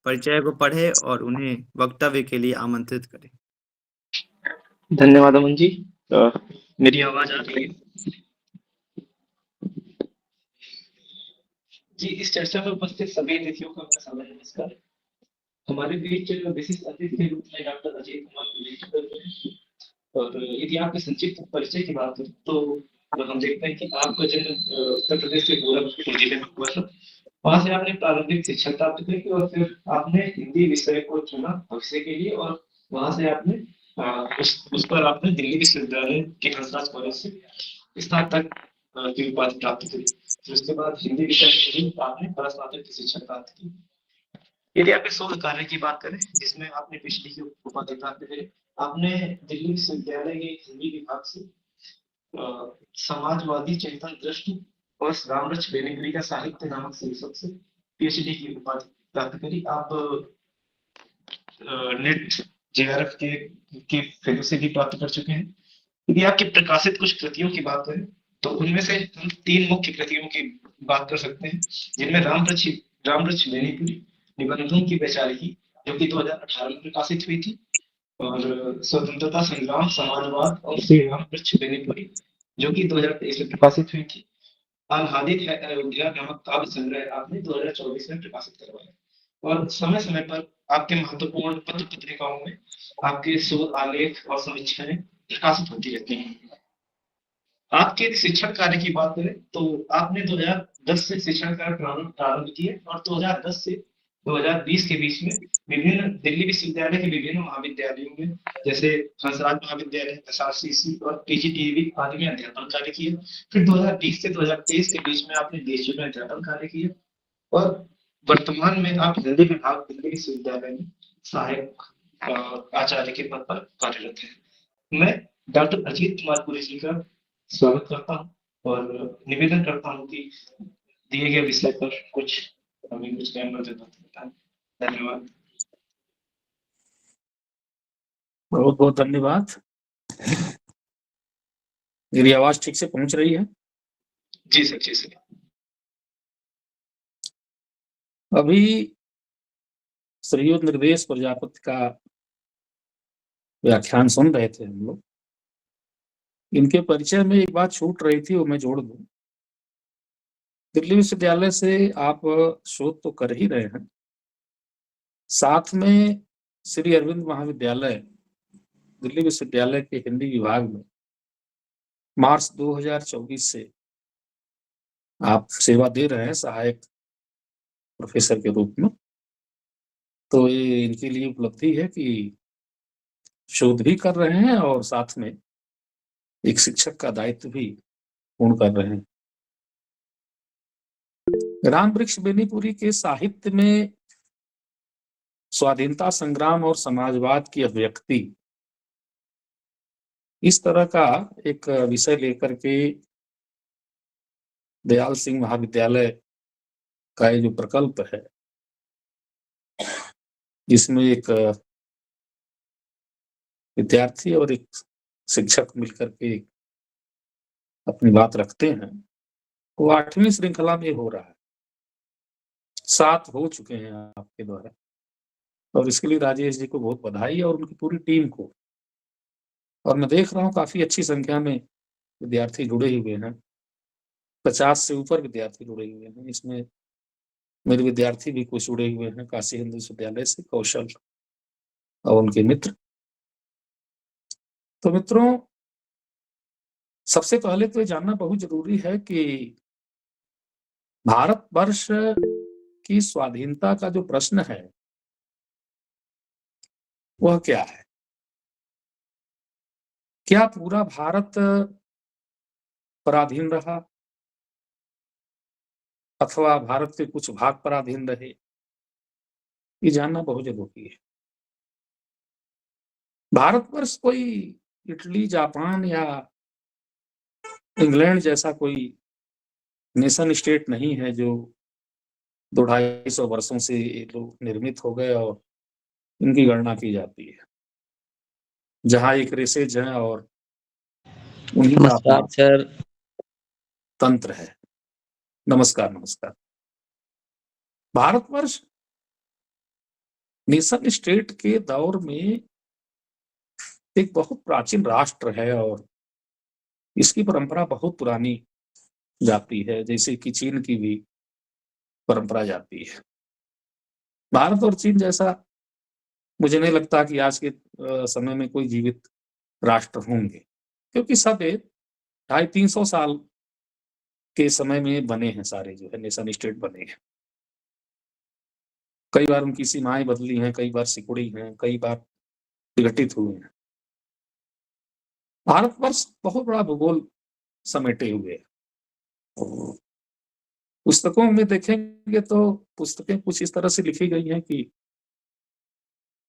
परिचय को पढ़े और उन्हें वक्तव्य के लिए आमंत्रित करें। धन्यवाद अमन जी। मेरी आवाज आ रही है? जी, इस चर्चा में उपस्थित सभी अतिथियों का अपना सादर नमस्कार। हमारे बीच विशिष्ट अतिथि के रूप में डॉक्टर अजीत कुमार पुरी जी हैं। और यदि आपके संक्षिप्त परिचय की बात करें तो हम देखते हैं कि आपका जन्म उत्तर प्रदेश के गोरखपुर जिले में हुआ था। वहां से आपने प्रारंभिक शिक्षा प्राप्त की और फिर आपने हिंदी विषय को चुना भविष्य के लिए, और वहां से आपने उस पर आपने दिल्ली विश्वविद्यालय के हंसराज कॉलेज से स्नातक की उपाधि प्राप्त करी। फिर उसके बाद हिंदी विषय में आपने स्नातक की शिक्षा प्राप्त की। यदि आपके शोध कार्य की बात करें जिसमें आपने पीएचडी की उपाधि प्राप्त करी, आपने दिल्ली विश्वविद्यालय के हिंदी विभाग से समाजवादी चेतन दृष्टि और रामरच बेनीपुरी का साहित्य नामक शीर्षक से पीएचडी की उपाधि प्राप्त करी। आप नेट जेआरएफ के फेलो से भी प्राप्त कर चुके हैं। यदि आपकी प्रकाशित कुछ कृतियों की बात करें तो उनमें से हम 3 मुख्य कृतियों की बात कर सकते हैं, जिनमें रामरच बेनीपुरी निबंधों की वैचारिकी जो कि 2018 में प्रकाशित हुई थी, और स्वतंत्रता संग्राम समाजवाद और श्री रामवृक्ष बेनीपुरी जो कि 2023 में प्रकाशित हुई थी। आह्लादित है अयोध्या नामक काव्य संग्रह आपने 2024 में प्रकाशित करवाया। और समय समय पर आपके महत्वपूर्ण पत्र पत्रिकाओं में आपके शोध आलेख और समीक्षाएं प्रकाशित होती रहती हैं। आपके शिक्षण कार्य की बात करें तो आपने 2010 से शिक्षण कार्य प्रारंभ किए और 2010 से 2020 के बीच में विभिन्न दिल्ली विश्वविद्यालय के विभिन्न महाविद्यालयों में जैसे हंसराज महाविद्यालय, एसआरसीसी और पीजीटीवी आदि में अध्यापन कार्य किए। फिर 2020 से 2023 के बीच में आपने देशों में अध्यापन कार्य किए और वर्तमान में आप हिंदी विभाग दिल्ली विश्वविद्यालय में सहायक आचार्य के पद पर कार्यरत हैं। मैं डॉक्टर अजीत कुमार पुरी जी का स्वागत करता हूं और निवेदन करता हूं कि दिए गए विषय पर कुछ ज्ञान बताएं। धन्यवाद। बहुत बहुत धन्यवाद। मेरी आवाज ठीक से पहुंच रही है? जी सर, जी सर। अभी श्रीयुत निर्देश प्रजापति का व्याख्यान सुन रहे थे हम लोग। इनके परिचय में एक बात छूट रही थी, वो मैं जोड़ दूं। दिल्ली विश्वविद्यालय से आप शोध तो कर ही रहे हैं, साथ में श्री अरविंद महाविद्यालय दिल्ली विश्वविद्यालय के हिंदी विभाग में मार्च 2024 से आप सेवा दे रहे हैं सहायक प्रोफेसर के रूप में। तो ये इनके लिए उपलब्धि है कि शोध भी कर रहे हैं और साथ में एक शिक्षक का दायित्व भी पूर्ण कर रहे हैं। रामवृक्ष बेनीपुरी के साहित्य में स्वाधीनता संग्राम और समाजवाद की अभिव्यक्ति, इस तरह का एक विषय लेकर के दयाल सिंह महाविद्यालय का ये जो प्रकल्प है, जिसमें एक विद्यार्थी और एक शिक्षक मिलकर के अपनी बात रखते हैं, वो 8वीं श्रृंखला में हो रहा है। 7 हो चुके हैं आपके द्वारा, और इसके लिए राजेश जी को बहुत बधाई और उनकी पूरी टीम को। और मैं देख रहा हूँ काफी अच्छी संख्या में विद्यार्थी जुड़े हुए हैं, 50 से ऊपर विद्यार्थी जुड़े हुए हैं। इसमें मेरे विद्यार्थी भी कुछ जुड़े हुए हैं काशी हिंदू विश्वविद्यालय से, कौशल और उनके मित्र। तो मित्रों, सबसे पहले तो ये जानना बहुत जरूरी है कि भारतवर्ष की स्वाधीनता का जो प्रश्न है वह क्या है। क्या पूरा भारत पराधीन रहा अथवा भारत के कुछ भाग पराधीन रहे, ये जानना बहुत जरूरी है। भारतवर्ष कोई इटली, जापान या इंग्लैंड जैसा कोई नेशन स्टेट नहीं है जो 200-250 वर्षों से ये लोग निर्मित हो गए और इनकी गणना की जाती है, जहां एक रेसेज है और उन्हीं का अपना नमस्कार सर। तंत्र है। नमस्कार नमस्कार। भारतवर्ष नेशन स्टेट के दौर में एक बहुत प्राचीन राष्ट्र है और इसकी परंपरा बहुत पुरानी जाती है, जैसे कि चीन की भी परंपरा जाती है। भारत और चीन जैसा मुझे नहीं लगता कि आज के समय में कोई जीवित राष्ट्र होंगे, क्योंकि सब 250-300 साल के समय में बने हैं, सारे जो है नेशन स्टेट बने हैं। कई बार उनकी सीमाएं बदली हैं, कई बार सिकुड़ी हैं, कई बार विघटित हुए हैं। भारतवर्ष बहुत बड़ा भूगोल समेटे हुए है। पुस्तकों में देखेंगे तो पुस्तकें कुछ इस तरह से लिखी गई हैं कि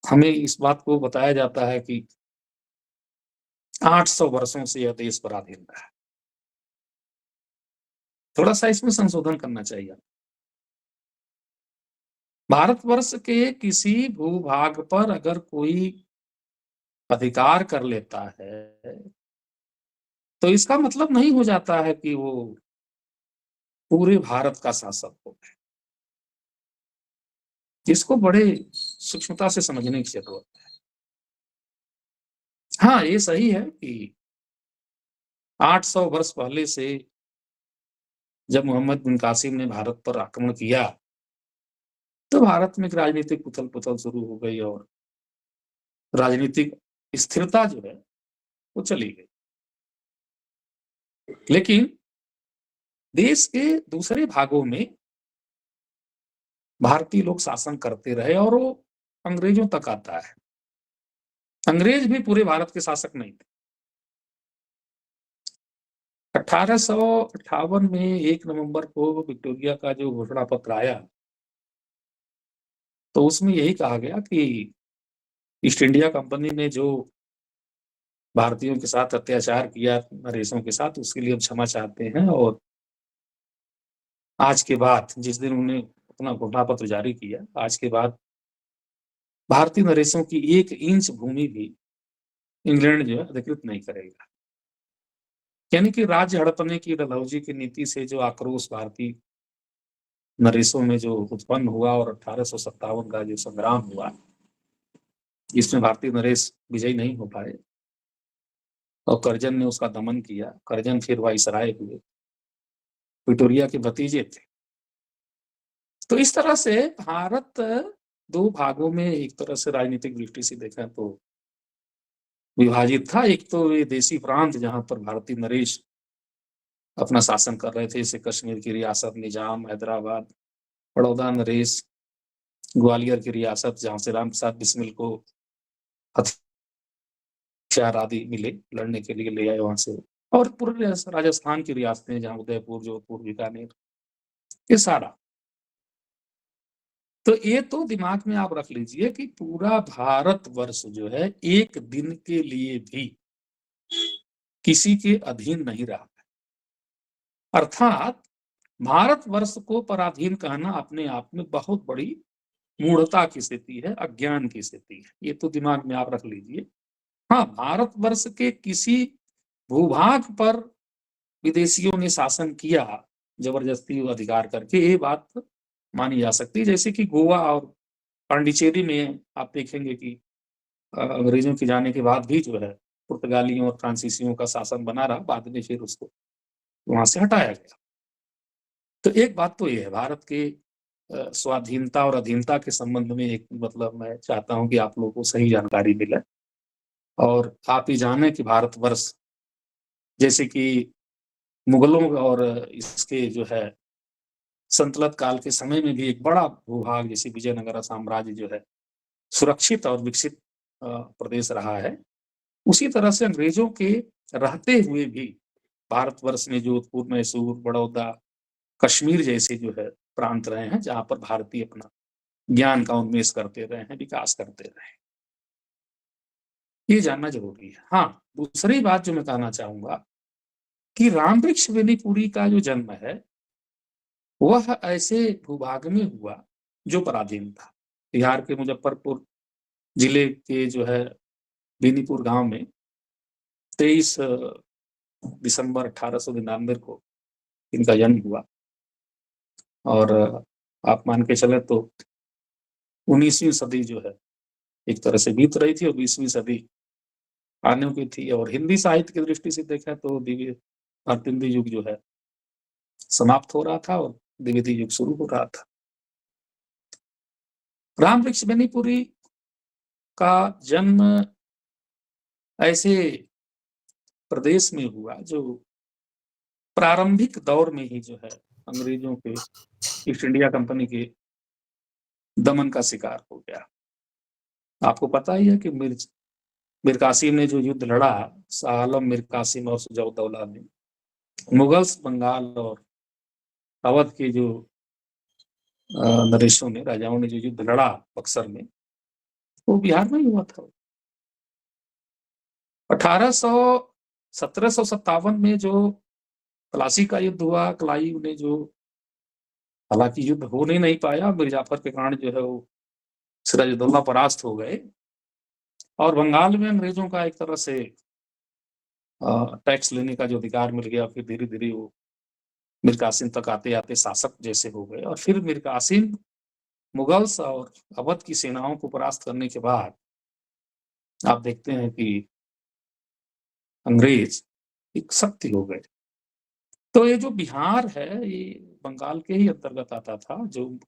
हमें इस बात को बताया जाता है कि 800 वर्षों से यह देश पराधीन रहा है। थोड़ा सा इसमें संशोधन करना चाहिए। भारतवर्ष के किसी भूभाग पर अगर कोई अधिकार कर लेता है तो इसका मतलब नहीं हो जाता है कि वो पूरे भारत का शासक हो गए। इसको बड़े सूक्ष्मता से समझने की जरूरत है। हाँ, ये सही है कि 800 वर्ष पहले से जब मोहम्मद बिन कासिम ने भारत पर आक्रमण किया तो भारत में एक राजनीतिक उथल पुथल शुरू हो गई और राजनीतिक स्थिरता जो है वो चली गई। लेकिन देश के दूसरे भागों में भारतीय लोग शासन करते रहे और वो अंग्रेजों तक आता है। अंग्रेज भी पूरे भारत के शासक नहीं थे। 1858 में 1 नवंबर को विक्टोरिया का जो घोषणा पत्र आया तो उसमें यही कहा गया कि ईस्ट इंडिया कंपनी ने जो भारतीयों के साथ अत्याचार किया अंग्रेजों के साथ, उसके लिए हम क्षमा चाहते हैं और आज के बाद, जिस दिन उन्होंने अपना घोषणा पत्र जारी किया, आज के बाद भारतीय नरेशों की 1 इंच भूमि भी इंग्लैंड जो है अधिकृत नहीं करेगा। यानी कि राज्य हड़पने की डलहौजी की नीति से जो आक्रोश भारतीय नरेशों में जो उत्पन्न हुआ और 1857 का जो संग्राम हुआ, इसमें भारतीय नरेश विजयी नहीं हो पाए और कर्जन ने उसका दमन किया। कर्जन फिर वाइसराय हुए, विक्टोरिया के भतीजे थे। तो इस तरह से भारत 2 भागों में एक तरह से राजनीतिक दृष्टि से देखा तो विभाजित था। एक तो ये देसी प्रांत जहां पर भारतीय नरेश अपना शासन कर रहे थे, जैसे कश्मीर की रियासत, निजाम, हैदराबाद, बड़ौदा नरेश, ग्वालियर की रियासत जहां से राम प्रसाद बिस्मिल को हथियार आदि मिले, लड़ने के लिए ले आए वहां से, और पूरे राजस्थान की रियासतें जहां उदयपुर, जोधपुर, बीकानेर, ये सारा। तो ये तो दिमाग में आप रख लीजिए कि पूरा भारतवर्ष जो है एक दिन के लिए भी किसी के अधीन नहीं रहा। अर्थात भारतवर्ष को पराधीन कहना अपने आप में बहुत बड़ी मूढ़ता की स्थिति है, अज्ञान की स्थिति है। ये तो दिमाग में आप रख लीजिए। हाँ, भारतवर्ष के किसी भूभाग पर विदेशियों ने शासन किया जबरदस्ती अधिकार करके, ये बात मानी जा सकती है। जैसे कि गोवा और पांडिचेरी में आप देखेंगे कि अंग्रेजों के जाने के बाद भी जो है पुर्तगालियों और फ्रांसीसियों का शासन बना रहा, बाद में फिर उसको वहां से हटाया गया। तो एक बात तो ये है, भारत के स्वाधीनता और अधीनता के संबंध में एक मतलब मैं चाहता हूं कि आप लोगों को सही जानकारी मिले, और आप ये जाने कि भारतवर्ष जैसे कि मुगलों और इसके जो है संतलत काल के समय में भी एक बड़ा भूभाग जैसे विजयनगर साम्राज्य जो है सुरक्षित और विकसित प्रदेश रहा है, उसी तरह से अंग्रेजों के रहते हुए भी भारतवर्ष में जोधपुर, मैसूर, बड़ौदा, कश्मीर जैसे जो है प्रांत रहे हैं जहां पर भारतीय अपना ज्ञान का उन्मेष करते रहे हैं, विकास करते रहे हैं। ये जानना जरूरी है। हाँ, दूसरी बात जो मैं कहना चाहूंगा कि रामवृक्ष बेनीपुरी का जो जन्म है वह ऐसे भूभाग में हुआ जो पराधीन था। बिहार के मुजफ्फरपुर जिले के जो है बेनीपुर गांव में 23 दिसंबर 1899 को इनका जन्म हुआ, और आप मान के चले तो 19वीं सदी जो है एक तरह से बीत रही थी और 20वीं सदी आने की थी। और हिंदी साहित्य की दृष्टि से देखा तो दिव्य भारतेंदु युग जो है समाप्त हो रहा था और द्विवेदी युग शुरू हो रहा था। रामवृक्ष बेनीपुरी का जन्म ऐसे प्रदेश में हुआ जो प्रारंभिक दौर में ही जो है अंग्रेजों के ईस्ट इंडिया कंपनी के दमन का शिकार हो गया। आपको पता ही है कि मीर कासिम ने जो युद्ध लड़ा, शाह आलम, मीर कासिम और सुजाउद्दौला ने, मुगल्स, बंगाल और अवध के जो नरेशों ने, राजाओं ने जो युद्ध लड़ा बक्सर में, वो बिहार में ही हुआ था। 1757 में जो प्लासी का युद्ध हुआ, क्लाइव ने जो, हालांकि युद्ध होने नहीं पाया, मिर्जाफर के कारण जो है वो सिराजुद्दौला परास्त हो गए, और बंगाल में अंग्रेजों का एक तरह से टैक्स लेने का जो अधिकार मिल गया, फिर धीरे धीरे वो मीर कासिम तक आते आते शासक जैसे हो गए। और फिर मीर कासिम मुगल्स और अवध की सेनाओं को परास्त करने के बाद आप देखते हैं कि अंग्रेज एक शक्ति हो गए। तो ये जो बिहार है ये बंगाल के ही अंतर्गत आता था, जो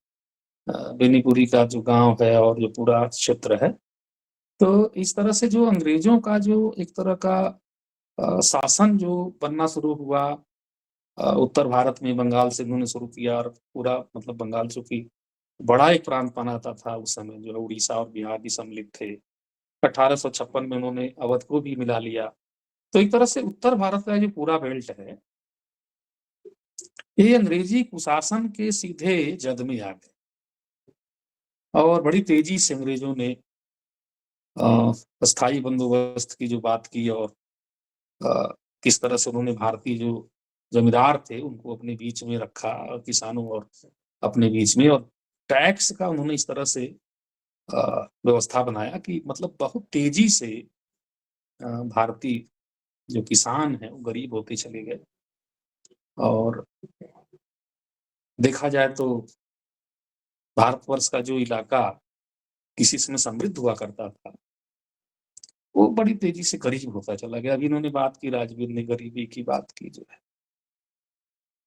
बेनीपुरी का जो गांव है और जो पूरा क्षेत्र है। तो इस तरह से जो अंग्रेजों का जो एक तरह का शासन जो बनना शुरू हुआ उत्तर भारत में, बंगाल से उन्होंने शुरू किया, और पूरा मतलब बंगाल चूंकि बड़ा एक प्रांत बनाता था उस समय, जो है उड़ीसा और बिहार भी सम्मिलित थे। 1856 में उन्होंने अवध को भी मिला लिया। तो एक तरह से उत्तर भारत का जो पूरा बेल्ट है ये अंग्रेजी कुशासन के सीधे जद में आ गए, और बड़ी तेजी से अंग्रेजों ने स्थायी बंदोबस्त की जो बात की, और किस तरह से उन्होंने भारतीय जो जमींदार थे उनको अपने बीच में रखा, किसानों और अपने बीच में, और टैक्स का उन्होंने इस तरह से व्यवस्था बनाया कि मतलब बहुत तेजी से भारतीय जो किसान है वो गरीब होते चले गए। और देखा जाए तो भारतवर्ष का जो इलाका किसी समय समृद्ध हुआ करता था वो बड़ी तेजी से गरीब होता चला गया। अभी इन्होंने बात की, राजवीर ने गरीबी की बात की, जो है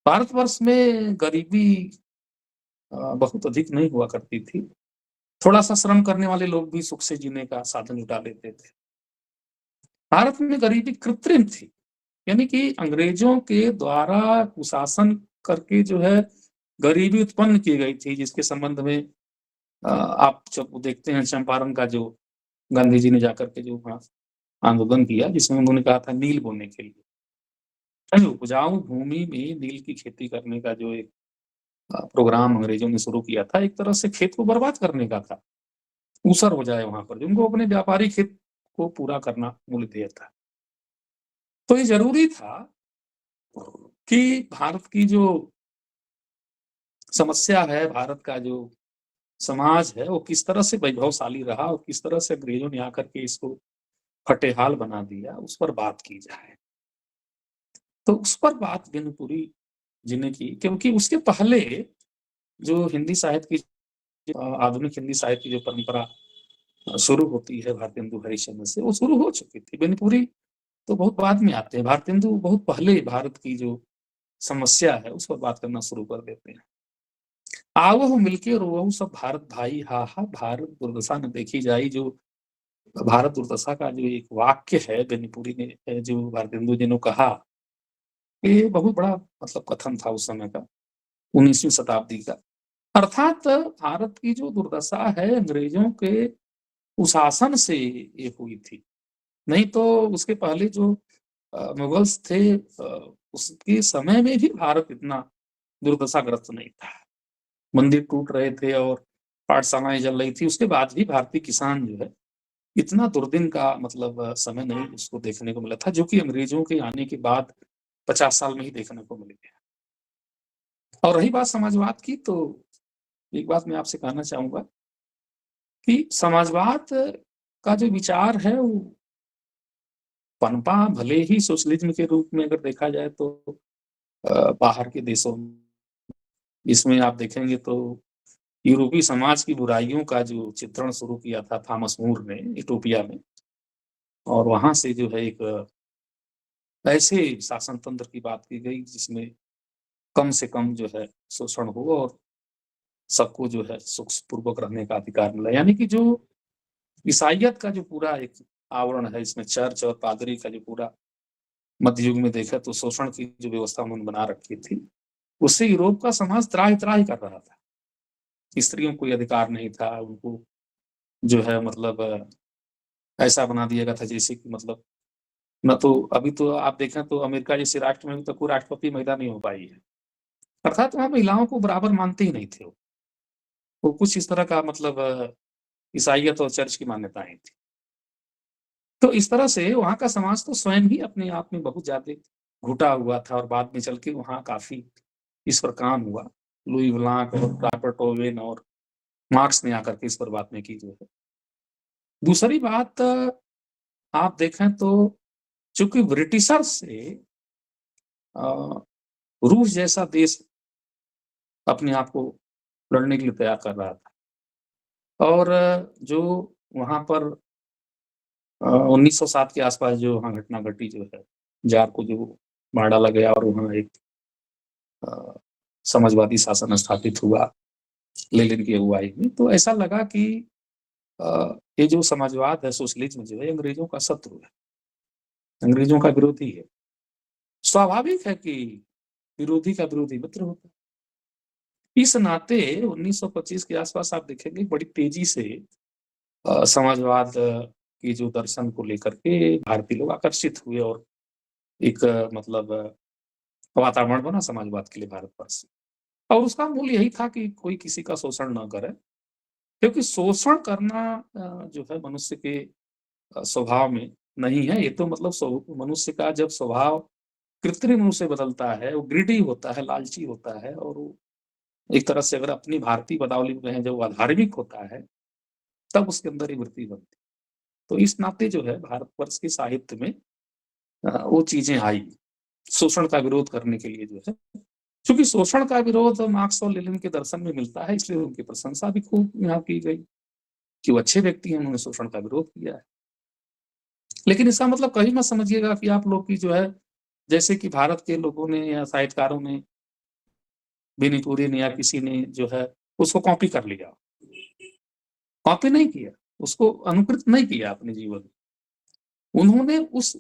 भारतवर्ष में गरीबी बहुत अधिक नहीं हुआ करती थी। थोड़ा सा श्रम करने वाले लोग भी सुख से जीने का साधन जुटा लेते थे। भारत में गरीबी कृत्रिम थी, यानी कि अंग्रेजों के द्वारा कुशासन करके जो है गरीबी उत्पन्न की गई थी, जिसके संबंध में आप जब देखते हैं चंपारण का जो गांधी जी ने जाकर के जो आंदोलन किया, जिसमें उन्होंने कहा था नील बोने के लिए, उपजाऊ भूमि में नील की खेती करने का जो एक प्रोग्राम अंग्रेजों ने शुरू किया था, एक तरह से खेत को बर्बाद करने का था, ऊसर हो जाए वहां पर, उनको अपने व्यापारी खेत को पूरा करना मूल ध्येय था। तो ये जरूरी था कि भारत की जो समस्या है, भारत का जो समाज है, वो किस तरह से वैभवशाली रहा और किस तरह से अंग्रेजों ने आकर के इसको फटेहाल बना दिया, उस पर बात की जाए। तो उस पर बात बेनीपुरी जी ने की, क्योंकि उसके पहले जो हिंदी साहित्य की आधुनिक हिंदी साहित्य की जो परंपरा शुरू होती है भारतेंदु हरिश्चंद्र से, वो शुरू हो चुकी थी। बेनीपुरी तो बहुत बाद में आते हैं, भारतेंदु बहुत पहले भारत की जो समस्या है उस पर बात करना शुरू कर देते हैं। आवहु मिलके रोवहु सब भारत भाई, हा हा भारत दुर्दशा न देखी जाई। जो भारत दुर्दशा का जो एक वाक्य है बेनीपुरी ने, जो भारतेंदु जी ने कहा, ये बहुत बड़ा मतलब कथन था उस समय का, 19वीं शताब्दी का। अर्थात भारत की जो दुर्दशा है अंग्रेजों के कुशासन से ये हुई थी, नहीं तो उसके पहले जो मुगल्स थे उसके समय में भी भारत इतना दुर्दशाग्रस्त नहीं था। मंदिर टूट रहे थे और पाठशालाएं जल रही थी, उसके बाद भी भारतीय किसान जो है इतना दुर्दिन का मतलब समय नहीं उसको देखने को मिला था, जो कि अंग्रेजों के आने के बाद 50 साल में ही देखने को मिल गया। और रही बात समाजवाद की, तो एक बात मैं आपसे कहना चाहूंगा कि समाजवाद का जो विचार है वो पनपा भले ही सोशलिज्म के रूप में अगर देखा जाए तो बाहर के देशों में, इसमें आप देखेंगे तो यूरोपीय समाज की बुराइयों का जो चित्रण शुरू किया था थॉमस मूर ने यूटोपिया में, और वहां से जो है एक ऐसे शासन तंत्र की बात की गई जिसमें कम से कम जो है शोषण हो और सबको जो है सुख पूर्वक रहने का अधिकार मिला। यानी कि जो ईसाइयत का जो पूरा एक आवरण है, इसमें चर्च और पादरी का जो पूरा मध्य युग में देखा तो शोषण की जो व्यवस्था उन्होंने बना रखी थी, उससे यूरोप का समाज त्राही त्राही कर रहा था। स्त्रियों को कोई अधिकार नहीं था, उनको जो है मतलब ऐसा बना दिया गया था जैसे कि मतलब न तो अभी तो आप देखें तो अमेरिका जैसे राष्ट्र में तो कोई राष्ट्रपति महिला नहीं हो पाई है। अर्थात वहां महिलाओं को बराबर मानते ही नहीं थे वो कुछ इस तरह का मतलब ईसाइयत और चर्च की मान्यताएं थी। तो इस तरह से वहां का समाज तो स्वयं ही अपने आप में बहुत ज्यादा घुटा हुआ था, और बाद में चल के वहां काफी इस पर काम हुआ। लुई ब्लांक और रॉबर्ट ओवेन और मार्क्स ने आकर के इस पर बात में की जो है। दूसरी बात आप देखें तो चूंकि ब्रिटिशर्स से रूस जैसा देश अपने आप को लड़ने के लिए तैयार कर रहा था, और जो वहां पर 1907 के आसपास जो वहां घटना घटी जो है, जार को जो मार डाला गया और वहां एक समाजवादी शासन स्थापित हुआ लेनिन की अगुवाई में, तो ऐसा लगा कि ये जो समाजवाद है, सोशलिज्म जो है, अंग्रेजों का शत्रु है, अंग्रेजों का विरोधी है। स्वाभाविक है कि विरोधी का विरोधी मित्र होता है। इस नाते 1925 के आसपास आप देखेंगे बड़ी तेजी से समाजवाद की जो दर्शन को लेकर के भारतीय लोग आकर्षित हुए, और एक मतलब वातावरण बना समाजवाद के लिए भारतवर्ष। और उसका मूल यही था कि कोई किसी का शोषण न करे, क्योंकि शोषण करना जो है मनुष्य के स्वभाव में नहीं है। ये तो मतलब मनुष्य का जब स्वभाव कृत्रिम रूप से बदलता है, वो ग्रीडी होता है, लालची होता है, और वो एक तरह से अगर अपनी भारतीय पदावली में कहें जब वो अधार्मिक होता है तब उसके अंदर ये वृत्ति बनती। तो इस नाते जो है भारतवर्ष के साहित्य में वो चीजें आई शोषण का विरोध करने के लिए जो है। क्योंकि शोषण का विरोध मार्क्स और लेनिन के दर्शन में मिलता है, इसलिए उनकी प्रशंसा भी खूब यहाँ की गई कि वो अच्छे व्यक्ति हैं, उन्होंने शोषण का विरोध किया है। लेकिन इसका मतलब कहीं मत समझिएगा कि आप लोग की जो है, जैसे कि भारत के लोगों ने या साहित्यकारों ने, बेनीपुरी ने या किसी ने जो है उसको कॉपी कर लिया। कॉपी नहीं किया, उसको अनुकृत नहीं किया अपने जीवन में। उन्होंने उस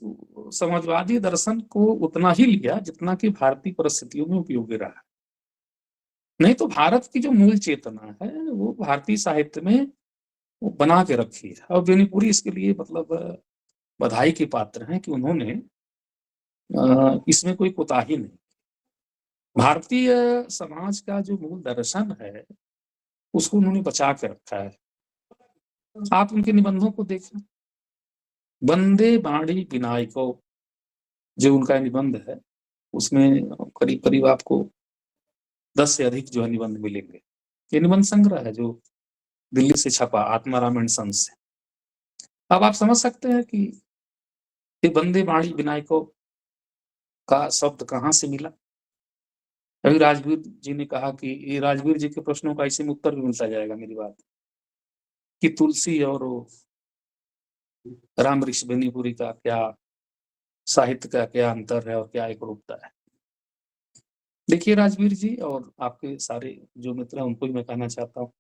समाजवादी दर्शन को उतना ही लिया जितना कि भारतीय परिस्थितियों में उपयोगी रहा। नहीं तो भारत की जो मूल चेतना है वो भारतीय साहित्य में वो बना के रखी है, और बेनीपुरी इसके लिए मतलब बधाई के पात्र हैं कि उन्होंने इसमें कोई कोताही नहीं। भारतीय समाज का जो मूल दर्शन है उसको उन्होंने बचा के रखा है। आप उनके निबंधों को देखें, वंदे बाणी विनायको जो उनका निबंध है, उसमें करीब करीब आपको 10 से अधिक जो है निबंध मिलेंगे। ये निबंध संग्रह है जो दिल्ली से छपा आत्माराम एंड सन्स से। अब आप समझ सकते हैं कि ये वंदे बाणी विनायको का शब्द कहाँ से मिला। अभी राजवीर जी ने कहा कि ये राजवीर जी के प्रश्नों का ऐसे में उत्तर भी मिलता जाएगा मेरी बात, कि तुलसी और वो राम वृक्ष बेनीपुरी का क्या साहित्य का क्या अंतर है और क्या एक रूपता है। देखिए राजवीर जी और आपके सारे जो मित्र हैं उनको भी मैं कहना चाहता हूँ,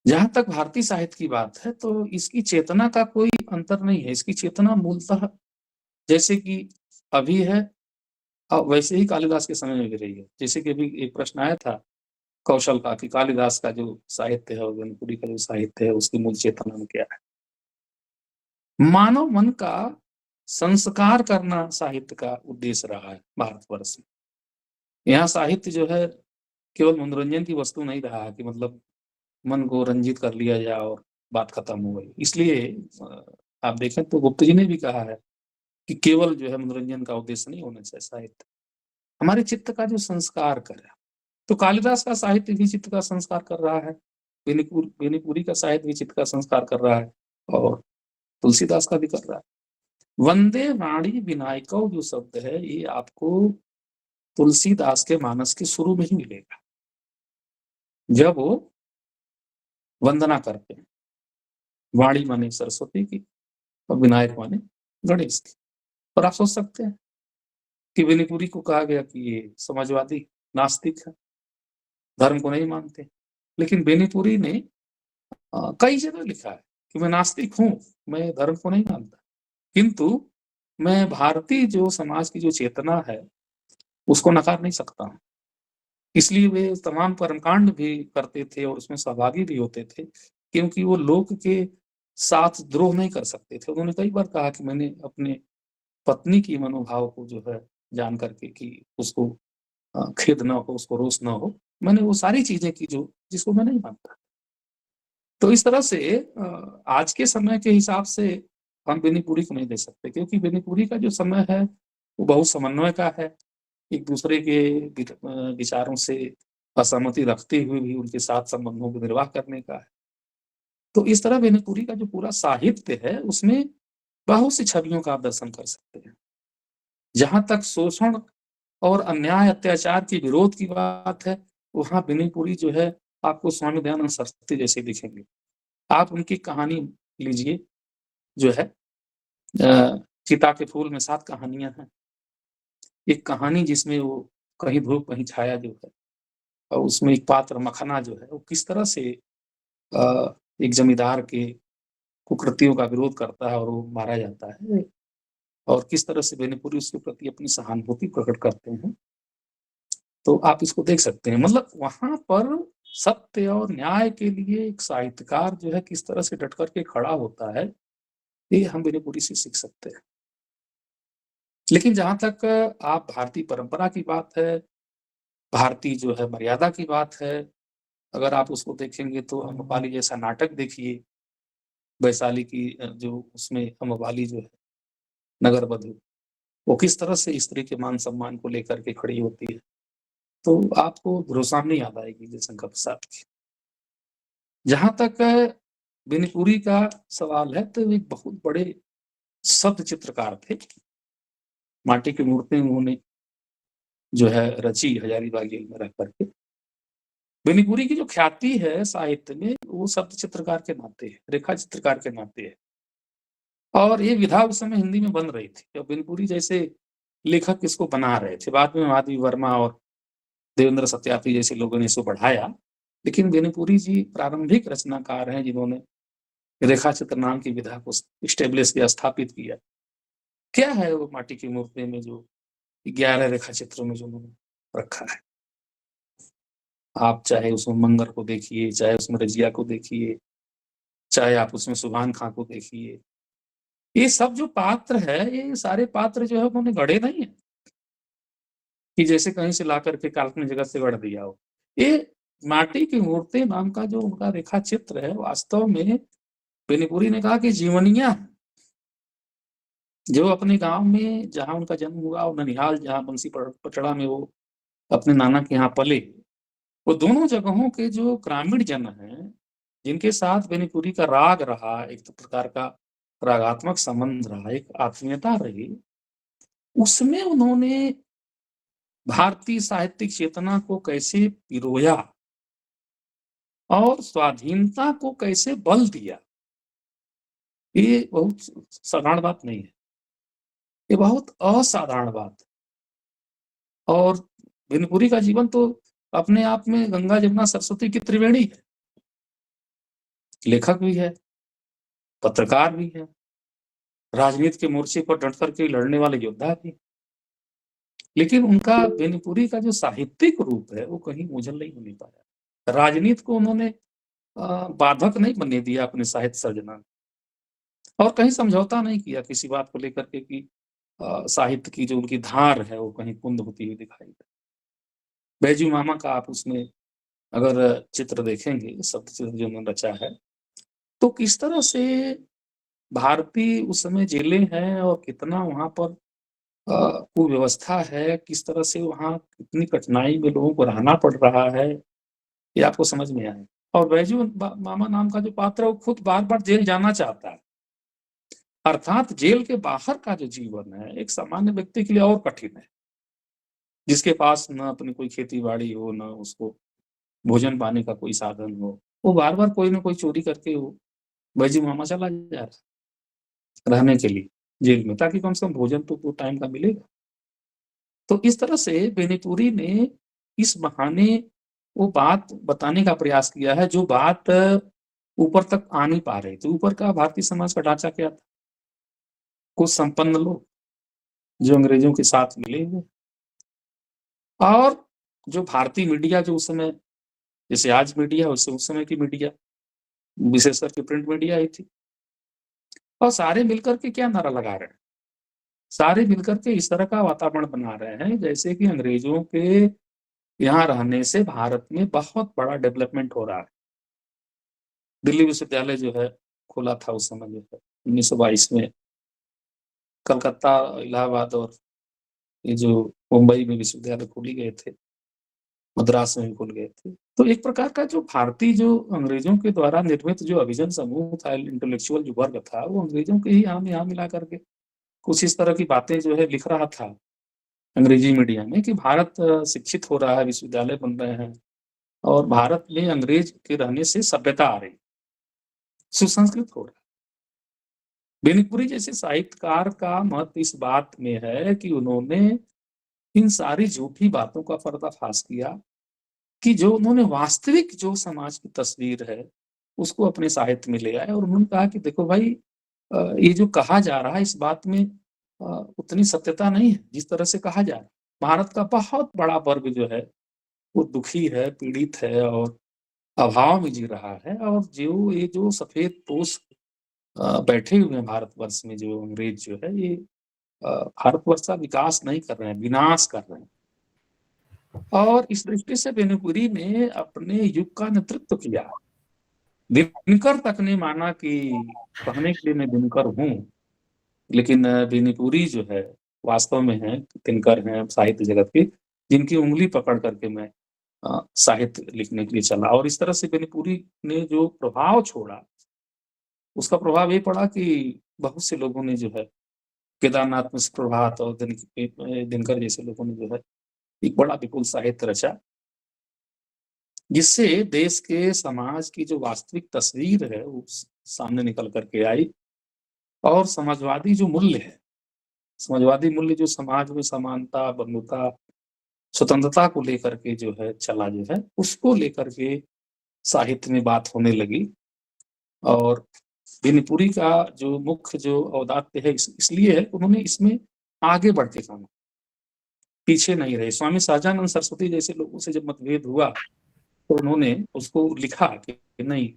जहां तक भारतीय साहित्य की बात है तो इसकी चेतना का कोई अंतर नहीं है। इसकी चेतना मूलतः जैसे कि अभी है वैसे ही कालिदास के समय में भी रही है। जैसे कि अभी एक प्रश्न आया था कौशल का कि कालिदास का जो साहित्य है और बेनीपुरी का जो साहित्य है उसकी मूल चेतना में क्या है। मानव मन का संस्कार करना साहित्य का उद्देश्य रहा है भारतवर्ष में। यहाँ साहित्य जो है केवल मनोरंजन की वस्तु नहीं रहा है कि मतलब मन को रंजित कर लिया जाए और बात खत्म हो गई। इसलिए आप देखें तो गुप्त जी ने भी कहा है कि केवल जो है मनोरंजन का उद्देश्य नहीं होना चाहिए साहित्य, हमारे चित्त का जो संस्कार करे। तो कालिदास का साहित्य भी चित्त का संस्कार कर रहा है, बेनीपुरी का साहित्य भी चित्त का संस्कार कर रहा है और तुलसीदास का भी कर रहा है। वंदे वाणी विनायको जो शब्द है ये आपको तुलसीदास के मानस के शुरू में ही मिलेगा, जब वो वंदना करते हैं। वाणी माने सरस्वती की और विनायक माने गणेश की। और आप सोच सकते हैं कि बेनीपुरी को कहा गया कि ये समाजवादी नास्तिक है, धर्म को नहीं मानते, लेकिन बेनीपुरी ने कई जगह लिखा है कि मैं नास्तिक हूं, मैं धर्म को नहीं मानता, किंतु मैं भारतीय जो समाज की जो चेतना है उसको नकार नहीं सकता हूं। इसलिए वे तमाम कर्मकांड भी करते थे और उसमें सहभागी भी होते थे, क्योंकि वो लोक के साथ द्रोह नहीं कर सकते थे। उन्होंने कई बार कहा कि मैंने अपने पत्नी की मनोभाव को जो है जान करके कि उसको खेद ना हो, उसको रोष ना हो, मैंने वो सारी चीजें की जो जिसको मैं नहीं मानता। तो इस तरह से आज के समय के हिसाब से हम बेनीपुरी को नहीं दे सकते, क्योंकि बेनीपुरी का जो समय है वो बहुत समन्वय का है, एक दूसरे के विचारों से असहमति रखते हुए भी उनके साथ संबंधों को निर्वाह करने का है। तो इस तरह बेनीपुरी का जो पूरा साहित्य है उसमें बहुत सी छवियों का आप दर्शन कर सकते हैं। जहां तक शोषण और अन्याय अत्याचार की विरोध की बात है, वहां बेनीपुरी जो है आपको स्वामी दयानंद सरस्वती जैसे दिखेंगे। आप उनकी कहानी लीजिए जो है चिता के फूल में 7 कहानियां हैं। एक कहानी जिसमें वो कहीं धूप कहीं छाया जो है, और उसमें एक पात्र मखना जो है वो किस तरह से एक जमींदार के कुकृतियों का विरोध करता है और वो मारा जाता है, और किस तरह से बेनीपुरी उसके प्रति अपनी सहानुभूति प्रकट करते हैं। तो आप इसको देख सकते हैं। मतलब वहां पर सत्य और न्याय के लिए एक साहित्यकार जो है किस तरह से डट करके खड़ा होता है, ये हम बेनीपुरी से सीख सकते हैं। लेकिन जहां तक आप भारतीय परंपरा की बात है, भारतीय जो है मर्यादा की बात है, अगर आप उसको देखेंगे तो अम्रपाली जैसा नाटक देखिए, वैशाली की जो उसमें अम्रपाली जो है नगर बधू, वो किस तरह से स्त्री के मान सम्मान को लेकर के खड़ी होती है, तो आपको भरोसा नहीं याद आएगी जयशंकर प्रसाद की। जहां तक बेनीपुरी का सवाल है तो एक बहुत बड़े शब्द चित्रकार थे। माटी की मूर्तें उन्होंने जो है रची हजारीबाग जेल में रह करके। बेनीपुरी की जो ख्याति है साहित्य में वो शब्द चित्रकार के नाते है, रेखा चित्रकार के नाते है। और ये विधा उस समय हिंदी में बन रही थी और बेनीपुरी जैसे लेखक इसको बना रहे थे। बाद में माधवी वर्मा और देवेंद्र सत्यार्थी जैसे लोगों ने इसको बढ़ाया, लेकिन बेनीपुरी जी प्रारंभिक रचनाकार हैं जिन्होंने रेखा चित्र नाम की विधा को स्टेब्लिश किया, स्थापित किया। क्या है वो माटी की मूर्ति में जो 11 रेखा चित्रों में जो उन्होंने रखा है। आप चाहे उसमें मंगर को देखिए, चाहे उसमें रजिया को देखिए, चाहे आप उसमें सुभान खां को देखिए, ये सब जो पात्र है ये सारे पात्र जो है उन्होंने गढ़े नहीं है कि जैसे कहीं से ला करके काल्पनिक जगत से गढ़ दिया हो। ये माटी की मूर्ति नाम का जो उनका रेखा चित्र है वास्तव में बेनीपुरी ने कहा कि जीवनिया जो अपने गांव में जहां उनका जन्म हुआ और ननिहाल जहां बंसी पचड़ा में वो अपने नाना के यहाँ पले, वो दोनों जगहों के जो ग्रामीण जन हैं जिनके साथ बेनीपुरी का राग रहा, एक तो प्रकार का रागात्मक संबंध रहा, एक आत्मीयता रही, उसमें उन्होंने भारतीय साहित्यिक चेतना को कैसे पिरोया और स्वाधीनता को कैसे बल दिया, ये बहुत साधारण बात नहीं है, ये बहुत असाधारण बात है। और बिनपुरी का जीवन तो अपने आप में गंगा जमुना सरस्वती की त्रिवेणी है। लेखक भी है, पत्रकार भी है, राजनीति के मोर्चे पर डट करके लड़ने वाले योद्धा भी। लेकिन उनका बेनीपुरी का जो साहित्यिक रूप है वो कहीं ओझल नहीं होने पाया। राजनीति को उन्होंने बाधक नहीं बनने दिया अपने साहित्य सर्जना, और कहीं समझौता नहीं किया किसी बात को लेकर के कि साहित्य की जो उनकी धार है वो कहीं कुंद होती हुई दिखाई दे। बैजू मामा का आप उसमें अगर चित्र देखेंगे, शब्द चित्र जो उन्होंने रचा है, तो किस तरह से भारतीय उस समय जेलें हैं और कितना वहां पर कुव्यवस्था है, किस तरह से वहां कितनी कठिनाई में लोगों को रहना पड़ रहा है, ये आपको समझ में आए। और बैजू मामा नाम का जो पात्र है वो खुद बार बार जेल जाना चाहता है। अर्थात जेल के बाहर का जो जीवन है एक सामान्य व्यक्ति के लिए और कठिन है, जिसके पास न अपनी कोई खेती बाड़ी हो, न उसको भोजन पाने का कोई साधन हो, वो बार बार कोई ना कोई चोरी करके वो बैजू मामा चला जा रहा है रहने के लिए जेल में, ताकि कम से कम भोजन तो टाइम का मिलेगा। तो इस तरह से बेनीपुरी ने इस बहाने वो बात बताने का प्रयास किया है जो बात ऊपर तक आ नहीं पा रही थी। ऊपर का भारतीय समाज का ढांचा क्या था? कुछ संपन्न लोग जो अंग्रेजों के साथ मिले हुए, और जो भारतीय मीडिया जो उस समय, जैसे आज मीडिया वैसे उस समय की मीडिया, विशेष करके प्रिंट मीडिया ही थी, और सारे मिलकर के क्या नारा लगा रहे हैं? सारे मिलकर के इस तरह का वातावरण बना रहे हैं जैसे कि अंग्रेजों के यहाँ रहने से भारत में बहुत बड़ा डेवलपमेंट हो रहा है। दिल्ली विश्वविद्यालय जो है खुला था उस समय, जो है 1922 में। कलकत्ता, इलाहाबाद और ये जो मुंबई में विश्वविद्यालय खोले गए थे, मद्रास में भी खुल गए थे। तो एक प्रकार का जो भारतीय जो अंग्रेजों के द्वारा निर्मित जो अभिजन समूह था, इंटेलेक्चुअल जो वर्ग था, वो अंग्रेजों के ही यहाँ मिला करके कुछ इस तरह की बातें जो है लिख रहा था अंग्रेजी मीडिया में कि भारत शिक्षित हो रहा है, विश्वविद्यालय बन रहे हैं, और भारत में अंग्रेज के रहने से सभ्यता आ रही, सुसंस्कृत हो रहा है। बेनीपुरी जैसे साहित्यकार का मत इस बात में है कि उन्होंने इन सारी झूठी बातों का पर्दाफाश किया कि जो उन्होंने वास्तविक जो समाज की तस्वीर है उसको अपने साहित्य में ले आए, और उन्होंने कहा कि देखो भाई, ये जो कहा जा रहा है इस बात में उतनी सत्यता नहीं है जिस तरह से कहा जा रहा है। भारत का बहुत बड़ा वर्ग जो है वो दुखी है, पीड़ित है और अभाव में जी रहा है, और जो ये जो सफेद पोष बैठे हुए हैं भारतवर्ष में, जो अंग्रेज जो है, ये भारतवर्ष का विकास नहीं कर रहे हैं, विनाश कर रहे हैं। और इस दृष्टि से बेनीपुरी ने अपने युग का नेतृत्व किया। दिनकर तक ने माना कि कहने के लिए मैं दिनकर हूँ, लेकिन बेनीपुरी जो है वास्तव में है दिनकर हैं साहित्य जगत के, जिनकी उंगली पकड़ करके मैं साहित्य लिखने के लिए चला। और इस तरह से बेनीपुरी ने जो प्रभाव छोड़ा, उसका प्रभाव ये पड़ा कि बहुत से लोगों ने जो है, केदारनाथ मिश्र प्रभात और दिनकर जैसे लोगों ने जो है एक बड़ा विपुल साहित्य रचा, जिससे देश के समाज की जो वास्तविक तस्वीर है वो सामने निकल करके आई। और समाजवादी जो मूल्य है, समाजवादी मूल्य जो समाज में समानता, बंधुता, स्वतंत्रता को लेकर के जो है चला, जो है उसको लेकर के साहित्य में बात होने लगी। और बेनीपुरी का जो मुख्य जो औदात्य है इसलिए है उन्होंने इसमें आगे बढ़ के काम, पीछे नहीं रहे। स्वामी सहजानंद सरस्वती जैसे लोगों से जब मतभेद हुआ तो उन्होंने उसको लिखा कि नहीं,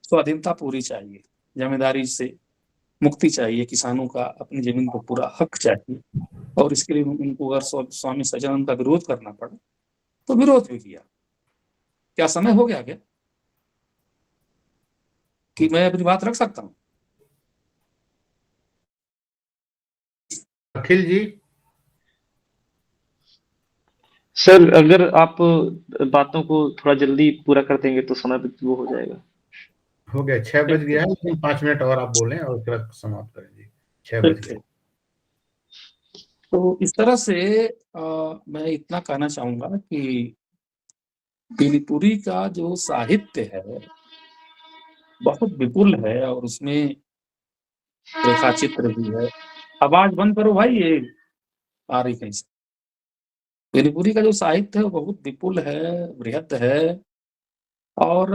स्वाधीनता पूरी चाहिए, जमींदारी से मुक्ति चाहिए, किसानों का अपनी जमीन पर पूरा हक चाहिए, और इसके लिए उनको अगर स्वामी सहजानंद का विरोध करना पड़ा तो विरोध भी किया। क्या समय हो गया क्या कि मैं अपनी बात रख सकता हूं? अखिल जी, सर अगर आप बातों को थोड़ा जल्दी पूरा कर देंगे तो समय वो हो जाएगा। हो गया, 6 बज गया है, लेकिन 5 मिनट और आप बोलें और फिर समाप्त करें जी। 6 बज गए। तो इस तरह से मैं इतना कहना चाहूंगा कि बेनीपुरी का जो साहित्य है बहुत विपुल है और उसमें रेखाचित्र भी है। आवाज बंद करो भाई, ये आ रही कहीं से। बेनीपुरी का जो साहित्य है वो बहुत विपुल है, बृहद है और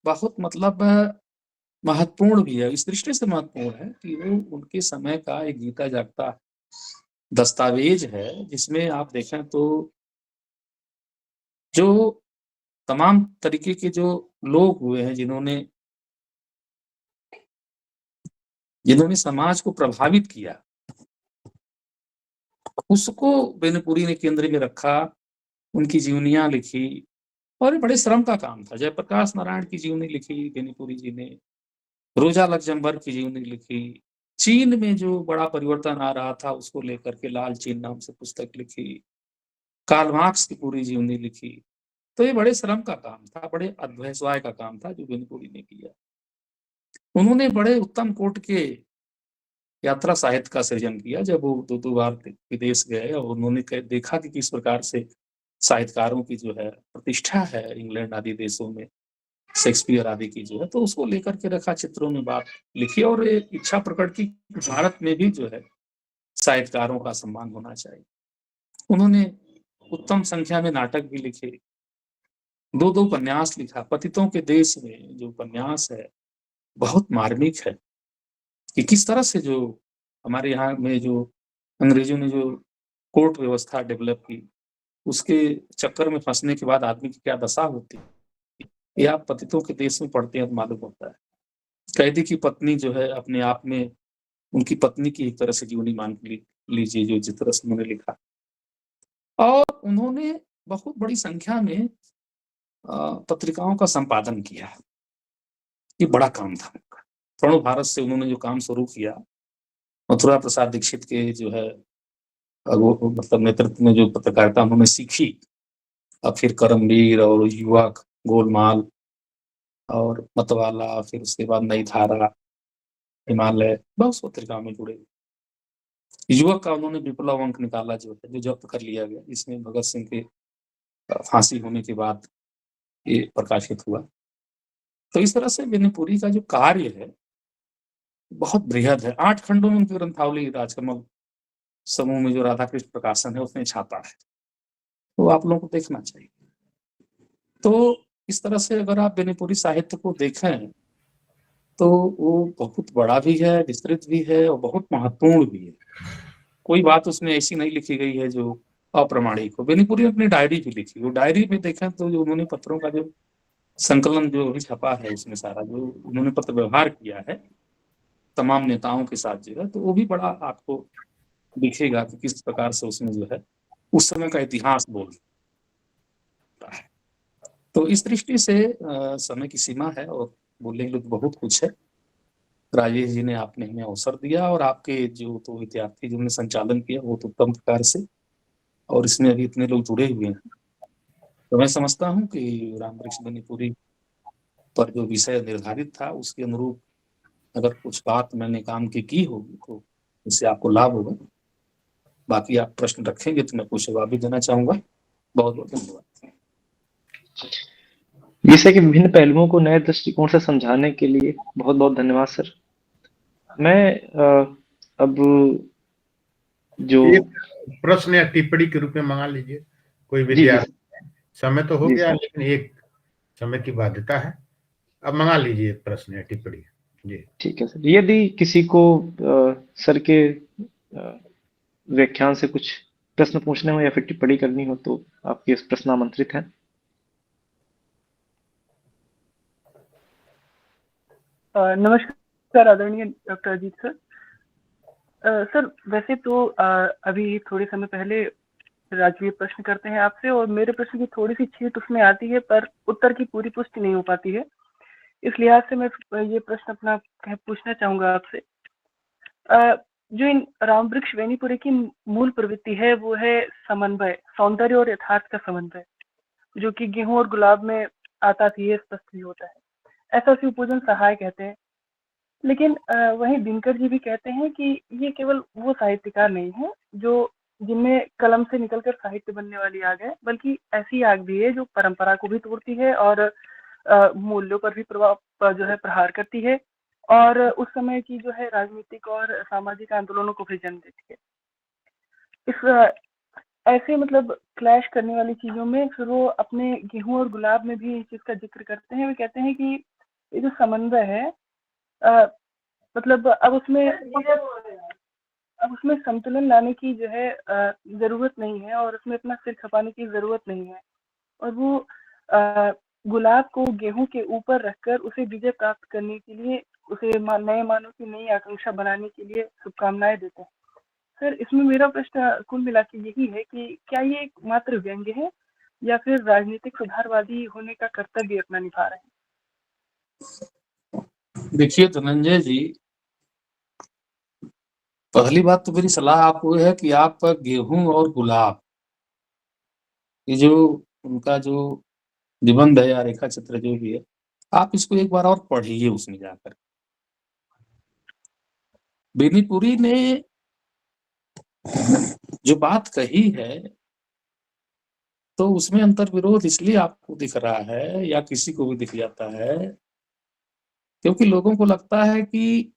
बहुत मतलब महत्वपूर्ण भी है। इस दृष्टि से महत्वपूर्ण है कि वो उनके समय का एक जीता जागता दस्तावेज है, जिसमें आप देखें तो जो तमाम तरीके के जो लोग हुए हैं जिन्होंने समाज को प्रभावित किया, उसको बेनीपुरी ने केंद्र में रखा, उनकी जीवनियां लिखी और ये बड़े श्रम का काम था। जयप्रकाश नारायण की जीवनी लिखी बेनीपुरी जी ने, रोजा लक्जमबर्ग की जीवनी लिखी, चीन में जो बड़ा परिवर्तन आ रहा था उसको लेकर के लाल चीन नाम से पुस्तक लिखी, कार्ल मार्क्स की पूरी जीवनी लिखी। तो ये बड़े श्रम का काम था, बड़े अध्यवसाय का काम था जो बेनीपुरी ने किया। उन्होंने बड़े उत्तम कोट के यात्रा साहित्य का सृजन किया। जब वो दो बार विदेश गए और उन्होंने देखा कि किस प्रकार से साहित्यकारों की जो है प्रतिष्ठा है इंग्लैंड आदि देशों में, शेक्सपियर आदि की जो है, तो उसको लेकर के रखा, चित्रों में बात लिखी और एक इच्छा प्रकट की भारत में भी जो है साहित्यकारों का सम्मान होना चाहिए। उन्होंने उत्तम संख्या में नाटक भी लिखे, दो उपन्यास लिखा। पतितों के देश में जो उपन्यास है बहुत मार्मिक है कि किस तरह से जो हमारे यहाँ में जो अंग्रेजों ने जो कोर्ट व्यवस्था डेवलप की, उसके चक्कर में फंसने के बाद आदमी की क्या दशा होती है, ये आप पतितों के देश में पढ़ते हैं तो मालूम होता है। कैदी की पत्नी जो है अपने आप में उनकी पत्नी की एक तरह से जीवनी मान लीजिए जो जिस तरह से उन्होंने लिखा। और उन्होंने बहुत बड़ी संख्या में पत्रिकाओं का संपादन किया। ये बड़ा काम था उनका। प्रणव भारत से उन्होंने जो काम शुरू किया, मथुरा प्रसाद दीक्षित के जो है वो मतलब नेतृत्व में जो पत्रकारिता उन्होंने सीखी, अब फिर करमवीर और युवक, गोलमाल और मतवाला, फिर उसके बाद नई धारा, हिमालय, बहुत पत्रिकाओं में जुड़े। युवक का उन्होंने विप्लव अंक निकाला जो है, जो जब्त कर लिया गया, इसमें भगत सिंह के फांसी होने के बाद ये प्रकाशित हुआ। तो इस तरह से बेनीपुरी का जो कार्य है बहुत बृहद है। 8 खंडों में उनकी ग्रंथावली राजकमल समूह में जो राधा कृष्ण प्रकाशन है उसने छापा है, तो आप लोगों को देखना चाहिए। तो इस तरह से अगर आप बेनीपुरी साहित्य को देखें तो वो बहुत बड़ा भी है, विस्तृत भी है और बहुत महत्वपूर्ण भी है। कोई बात उसमें ऐसी नहीं लिखी गई है जो अप्रामाणिक हो। बेनीपुरी ने अपनी डायरी भी लिखी, वो डायरी में देखें तो जो उन्होंने पत्रों का जो संकलन जो भी छपा है उसमें सारा जो उन्होंने पत्र व्यवहार किया है तमाम नेताओं के साथ जो है, तो वो भी बड़ा आपको दिखेगा कि किस प्रकार से उसमें जो है उस समय का इतिहास बोलता है। तो इस दृष्टि से समय की सीमा है और बोलने के लिए तो बहुत कुछ है। राजेश जी ने आपने हमें अवसर दिया और आपके जो तो विद्यार्थी जिन्होंने संचालन किया वो तो उत्तम प्रकार से, और इसमें अभी इतने लोग जुड़े हुए हैं, तो मैं समझता हूँ कि रामवृक्ष बेनीपुरी पर जो विषय निर्धारित था उसके अनुरूप अगर कुछ बात मैंने काम की होगी तो इससे आपको लाभ होगा। बाकी आप प्रश्न रखेंगे तो मैं कुछ जवाब भी देना चाहूंगा। बहुत बहुत धन्यवाद। विषय के विभिन्न पहलुओं को नए दृष्टिकोण से समझाने के लिए बहुत बहुत धन्यवाद सर। मैं अब जो प्रश्न या टिप्पणी के रूप में मंगा लीजिए कोई जी विद्यार्थी। समय तो हो जी गया सर। लेकिन एक समय की बाध्यता है, अब मंगा लीजिए प्रश्न या टिप्पणी। जी ठीक है सर। यदि किसी को सर के व्याख्यान से कुछ प्रश्न पूछने हो या फिर टिप्पणी करनी हो तो आपके इस प्रश्न आमंत्रित हैं। नमस्कार आदरणीय डॉक्टर अजीत सर। सर वैसे तो अभी थोड़े समय पहले राजवीर प्रश्न करते हैं आपसे और मेरे प्रश्न की थोड़ी सी छीट उसमें आती है पर उत्तर की पूरी पुष्टि नहीं हो पाती है। इस लिहाज से मैं ये प्रश्न अपना पूछना चाहूंगा आपसे। जो इन रामवृक्ष बेनीपुरी की मूल प्रवृत्ति है वो है समन्वय, सौंदर्य और यथार्थ का समन्वय, जो कि गेहूं और गुलाब में आता थी, ये स्पष्ट भी होता है। ऐसा उसे उपपूजन सहाय कहते हैं। लेकिन वहीं दिनकर जी भी कहते हैं कि ये केवल वो साहित्यकार नहीं है जो जिनमें कलम से निकलकर साहित्य बनने वाली आग है, बल्कि ऐसी आग भी है जो परंपरा को भी तोड़ती है और मूल्यों पर भी जो है प्रहार करती है और उस समय की जो है राजनीतिक और सामाजिक आंदोलनों को भी जन्म देती है। इस ऐसे मतलब क्लैश करने वाली चीजों में फिर वो अपने गेहूं और गुलाब में भी इस चीज का जिक्र करते हैं। वे कहते हैं कि ये जो समन्वय है मतलब अब उसमें संतुलन लाने की जो है जरूरत नहीं है और उसमें अपना सिर खपाने की जरूरत नहीं है और वो गुलाब को गेहूं के ऊपर रखकर उसे विजय प्राप्त करने के लिए उसे नए मानव की नई आकांक्षा बनाने के लिए शुभकामनाएं देते हैं। सर, इसमें मेरा प्रश्न कुल मिला के यही है कि क्या ये एक मात्र व्यंग्य है या फिर राजनीतिक सुधारवादी होने का कर्तव्य अपना निभा रहे हैं? देखिए धनंजय जी, पहली बात तो मेरी सलाह आपको है कि आप गेहूं और गुलाब, ये जो उनका जो निबंध है या रेखा चित्र जो भी है, आप इसको एक बार और पढ़िए उसमें जाकर। बेनीपुरी ने जो बात कही है तो उसमें अंतर्विरोध इसलिए आपको दिख रहा है या किसी को भी दिख जाता है क्योंकि लोगों को लगता है कि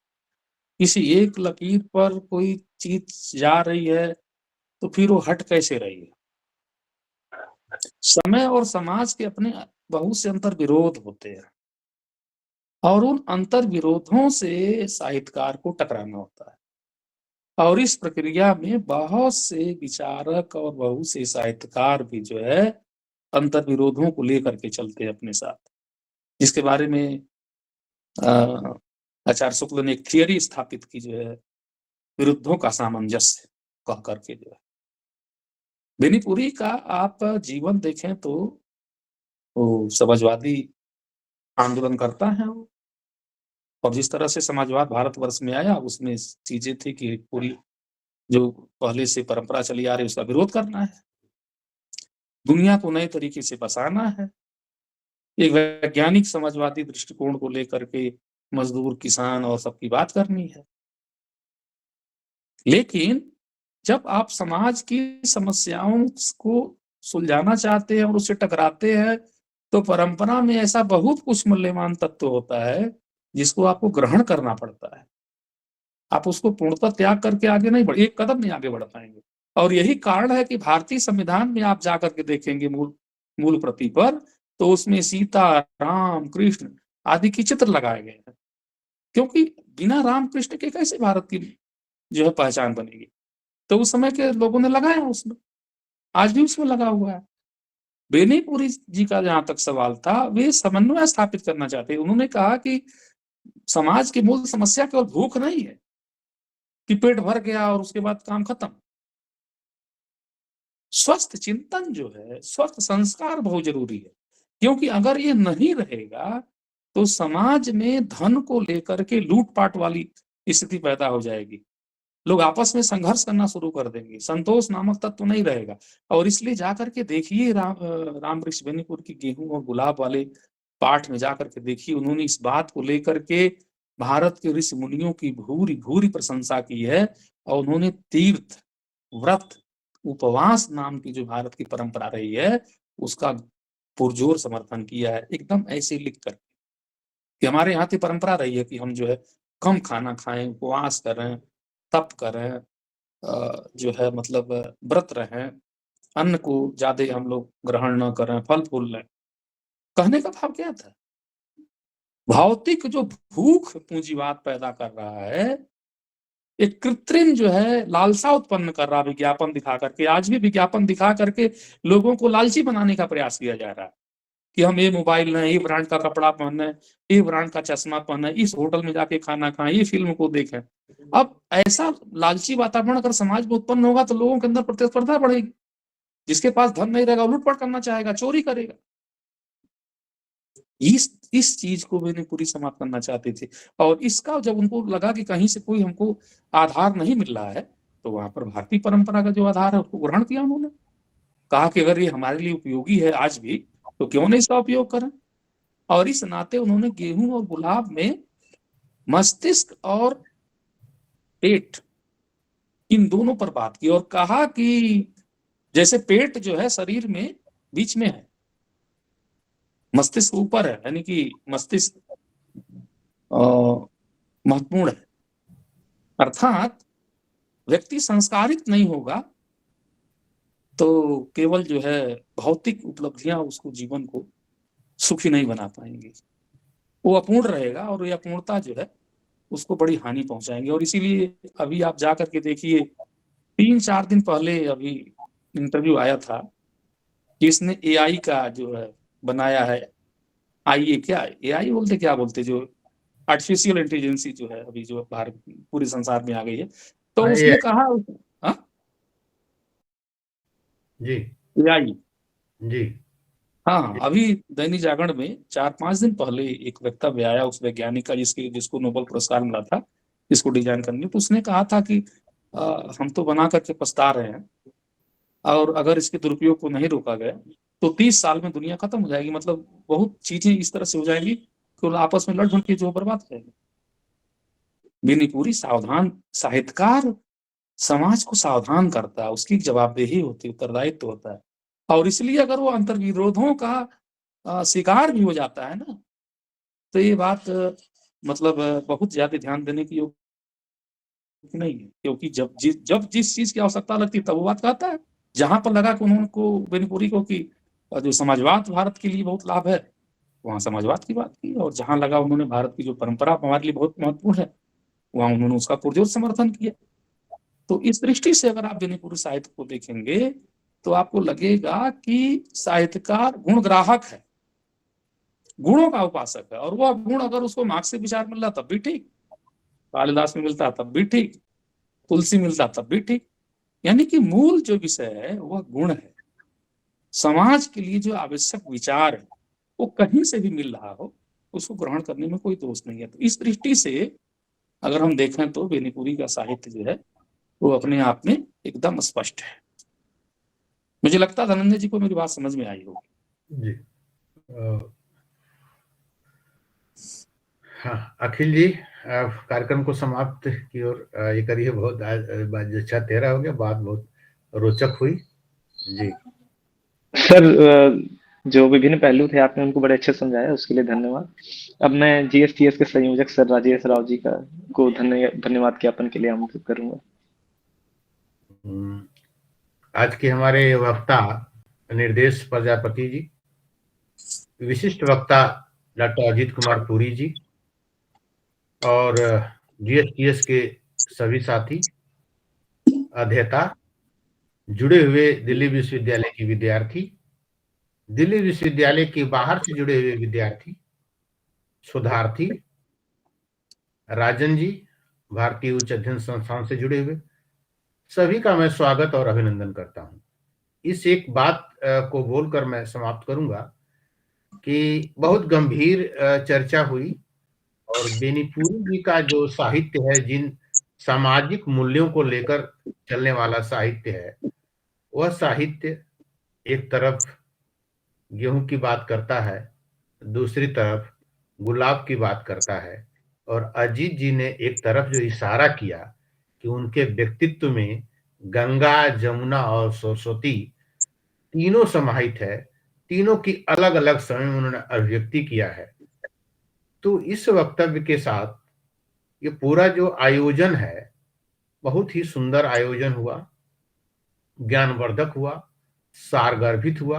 किसी एक लकीर पर कोई चीज जा रही है तो फिर वो हट कैसे रही है। समय और समाज के अपने बहुत से अंतर्विरोध होते हैं और उन अंतर्विरोधों से साहित्यकार को टकराना होता है और इस प्रक्रिया में बहुत से विचारक और बहुत से साहित्यकार भी जो है अंतर्विरोधों को लेकर के चलते हैं अपने साथ, जिसके बारे में आचार्य शुक्ल ने एक थियरी स्थापित की जो है विरुद्धों का सामंजस्य कह करके जो है। बेनीपुरी का आप जीवन देखें तो वो समाजवादी आंदोलन करता है वो, और जिस तरह से समाजवाद भारतवर्ष में आया उसमें चीजें थी कि पूरी जो पहले से परंपरा चली आ रही है उसका विरोध करना है, दुनिया को नए तरीके से बसाना है, एक वैज्ञानिक समाजवादी दृष्टिकोण को लेकर के मजदूर किसान और सबकी बात करनी है। लेकिन जब आप समाज की समस्याओं को सुलझाना चाहते हैं और उससे टकराते हैं तो परंपरा में ऐसा बहुत कुछ मूल्यवान तत्व होता है जिसको आपको ग्रहण करना पड़ता है। आप उसको पूर्णतः त्याग करके आगे नहीं बढ़, एक कदम नहीं आगे बढ़ पाएंगे। और यही कारण है कि भारतीय संविधान में आप जाकर के देखेंगे मूल प्रति पर तो उसमें सीता, राम, कृष्ण आदि की चित्र लगाए गए हैं, क्योंकि बिना राम कृष्ण के कैसे भारत की जो है पहचान बनेगी। तो उस समय के लोगों ने लगाया उसमें, आज भी उसमें लगा हुआ है। बेनीपुरी जी का जहां तक सवाल था, वे समन्वय स्थापित करना चाहते हैं। उन्होंने कहा कि समाज की मूल समस्या केवल भूख नहीं है कि पेट भर गया और उसके बाद काम खत्म। स्वस्थ चिंतन जो है, स्वस्थ संस्कार बहुत जरूरी है, क्योंकि अगर ये नहीं रहेगा तो समाज में धन को लेकर के लूटपाट वाली स्थिति पैदा हो जाएगी, लोग आपस में संघर्ष करना शुरू कर देंगे, संतोष नामक तत्व नहीं रहेगा। और इसलिए जाकर के देखिए राम वृक्ष बेनीपुर की गेहूं और गुलाब वाले पाठ में जाकर के देखिए, उन्होंने इस बात को लेकर के भारत के ऋषि मुनियों की भूरी भूरी प्रशंसा की है और उन्होंने तीर्थ, व्रत, उपवास नाम की जो भारत की परंपरा रही है उसका पुरजोर समर्थन किया है, एकदम ऐसे लिख कर कि हमारे यहाँ की परंपरा रही है कि हम जो है कम खाना खाएं, उपवास करें, तप करें, जो है मतलब व्रत रहें, अन्न को ज्यादा हम लोग ग्रहण न करें, फल फूल लें। कहने का भाव क्या था? भौतिक जो भूख पूंजीवाद पैदा कर रहा है, एक कृत्रिम जो है लालसा उत्पन्न कर रहा, विज्ञापन दिखा करके, आज भी विज्ञापन दिखा करके लोगों को लालची बनाने का प्रयास किया जा रहा है कि हम ये मोबाइल लें, ये ब्रांड का कपड़ा पहने, ये ब्रांड का चश्मा पहने, इस होटल में जाके खाना खाएं, ये फिल्म को देखें। अब ऐसा लालची वातावरण अगर समाज में उत्पन्न होगा तो लोगों के अंदर प्रतिस्पर्धा बढ़ेगी, जिसके पास धन नहीं रहेगा लूटपाट करना चाहेगा, चोरी करेगा। इस चीज को मैंने पूरी समाप्त करना चाहते थे और इसका जब उनको लगा कि कहीं से कोई हमको आधार नहीं मिल रहा है तो वहां पर भारतीय परंपरा का जो आधार है उसको ग्रहण किया। उन्होंने कहा कि अगर ये हमारे लिए उपयोगी है आज भी तो क्यों नहीं इसका उपयोग करें। और इस नाते उन्होंने गेहूं और गुलाब में मस्तिष्क और पेट, इन दोनों पर बात की और कहा कि जैसे पेट जो है शरीर में बीच में है, मस्तिष्क ऊपर है, यानी कि मस्तिष्क महत्वपूर्ण है, अर्थात व्यक्ति संस्कारित नहीं होगा तो केवल जो है भौतिक उपलब्धियां उसको जीवन को सुखी नहीं बना पाएंगी, वो अपूर्ण रहेगा और ये अपूर्णता जो है उसको बड़ी हानि पहुंचाएंगे। और इसीलिए अभी आप जा करके देखिए, 3-4 दिन पहले अभी इंटरव्यू आया था कि इसने एआई का जो है बनाया है, एआई बोलते क्या बोलते, जो आर्टिफिशियल इंटेलिजेंसी जो है अभी जो भारत पूरे संसार में आ गई है, तो उसने कहा जी एआई जी हाँ, अभी दैनिक जागरण में 4-5 दिन पहले एक वक्तव्य आया उस वैज्ञानिक का जिसको नोबेल पुरस्कार मिला था इसको डिजाइन करने, तो उसने कहा था कि हम तो बना करके पछता रहे हैं और अगर इसके दुरुपयोग को नहीं रोका गया तो 30 साल में दुनिया खत्म हो जाएगी। मतलब बहुत चीजें इस तरह से हो जाएंगी कि वो आपस में लड़ भिड़ के जो बर्बाद करेंगे। बेनीपुरी सावधान साहित्यकार समाज को सावधान करता है, उसकी जवाबदेही होती है, उत्तरदायित्व होता है, और इसलिए अगर वो अंतर्विरोधों का शिकार भी हो जाता है ना, तो ये बात मतलब बहुत ज्यादा ध्यान देने की योग्य नहीं है, क्योंकि जब जिस चीज की आवश्यकता लगती है तब वो बात कहता है। जहां पर लगा कि उनको बेनीपुरी को कि जो समाजवाद भारत के लिए बहुत लाभ है, वहां समाजवाद की बात की, और जहां लगा उन्होंने भारत की जो परंपरा हमारे लिए बहुत महत्वपूर्ण है, वहां उन्होंने उसका पुरजोर समर्थन किया। तो इस दृष्टि से अगर आप बेनीपुरी साहित्य को देखेंगे तो आपको लगेगा कि साहित्यकार गुणग्राहक है, गुणों का उपासक है, और वह गुण अगर उसको मार्क्स विचार मिल रहा तब भी ठीक, कालिदास में मिलता तब भी ठीक, तुलसी मिलता तब भी ठीक, यानी कि मूल जो विषय है वह गुण है। समाज के लिए जो आवश्यक विचार है वो कहीं से भी मिल रहा हो, उसको ग्रहण करने में कोई दोष नहीं है। तो इस दृष्टि से अगर हम देखें तो बेनीपुरी का साहित्य जो है वो अपने आप में एकदम स्पष्ट है। मुझे लगता है धनंजय जी को मेरी बात समझ में आई होगी। जी हाँ, अखिल जी कार्यक्रम को समाप्त की ओर ये करिए। बहुत अच्छा तेरा हो गया, बात बहुत रोचक हुई जी। सर जो विभिन्न पहलू थे आपने उनको बड़े अच्छे समझाया, उसके लिए धन्यवाद। अब मैं जीएसटीएस के संयोजक सर राजेश राव जी को धन्यवाद ज्ञापन के लिए आमंत्रित करूंगा। आज के हमारे वक्ता निर्देश प्रजापति जी, विशिष्ट वक्ता डॉक्टर अजीत कुमार पुरी जी, और जीएसटीएस के सभी साथी, अध्येता, जुड़े हुए दिल्ली विश्वविद्यालय के विद्यार्थी, दिल्ली विश्वविद्यालय के बाहर से जुड़े हुए विद्यार्थी, शोधार्थी, राजन जी, भारतीय उच्च अध्ययन संस्थान से जुड़े हुए सभी का मैं स्वागत और अभिनंदन करता हूं। इस एक बात को बोलकर मैं समाप्त करूंगा कि बहुत गंभीर चर्चा हुई, और बेनीपुरी जी का जो साहित्य है, जिन सामाजिक मूल्यों को लेकर चलने वाला साहित्य है, वह साहित्य एक तरफ गेहूं की बात करता है, दूसरी तरफ गुलाब की बात करता है, और अजीत जी ने एक तरफ जो इशारा किया कि उनके व्यक्तित्व में गंगा, जमुना और सरस्वती तीनों समाहित है, तीनों की अलग अलग समय में उन्होंने अभिव्यक्ति किया है। तो इस वक्तव्य के साथ ये पूरा जो आयोजन है बहुत ही सुंदर आयोजन हुआ, ज्ञानवर्धक हुआ, सारगर्भित हुआ।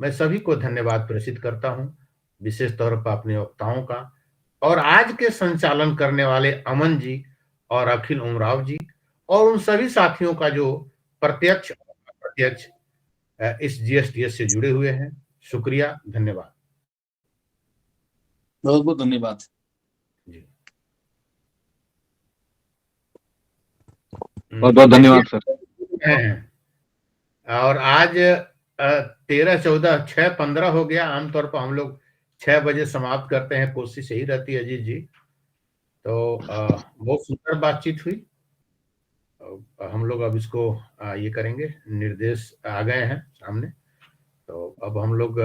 मैं सभी को धन्यवाद प्रेषित करता हूं, विशेष तौर पर अपने वक्ताओं का, और आज के संचालन करने वाले अमन जी और अखिल उमराव जी, और उन सभी साथियों का जो प्रत्यक्ष और अप्रत्यक्ष इस जीएसटीएस से जुड़े हुए हैं। शुक्रिया, धन्यवाद। बहुत बहुत धन्यवाद जी, बहुत बहुत धन्यवाद सर। और आज 13, 14, 6, 15 हो गया। आमतौर पर हम लोग 6 बजे समाप्त करते हैं, कोशिश यही रहती है अजीत जी। तो बहुत सुंदर बातचीत हुई। हम लोग अब इसको ये करेंगे, निर्देश आ गए हैं सामने, तो अब हम लोग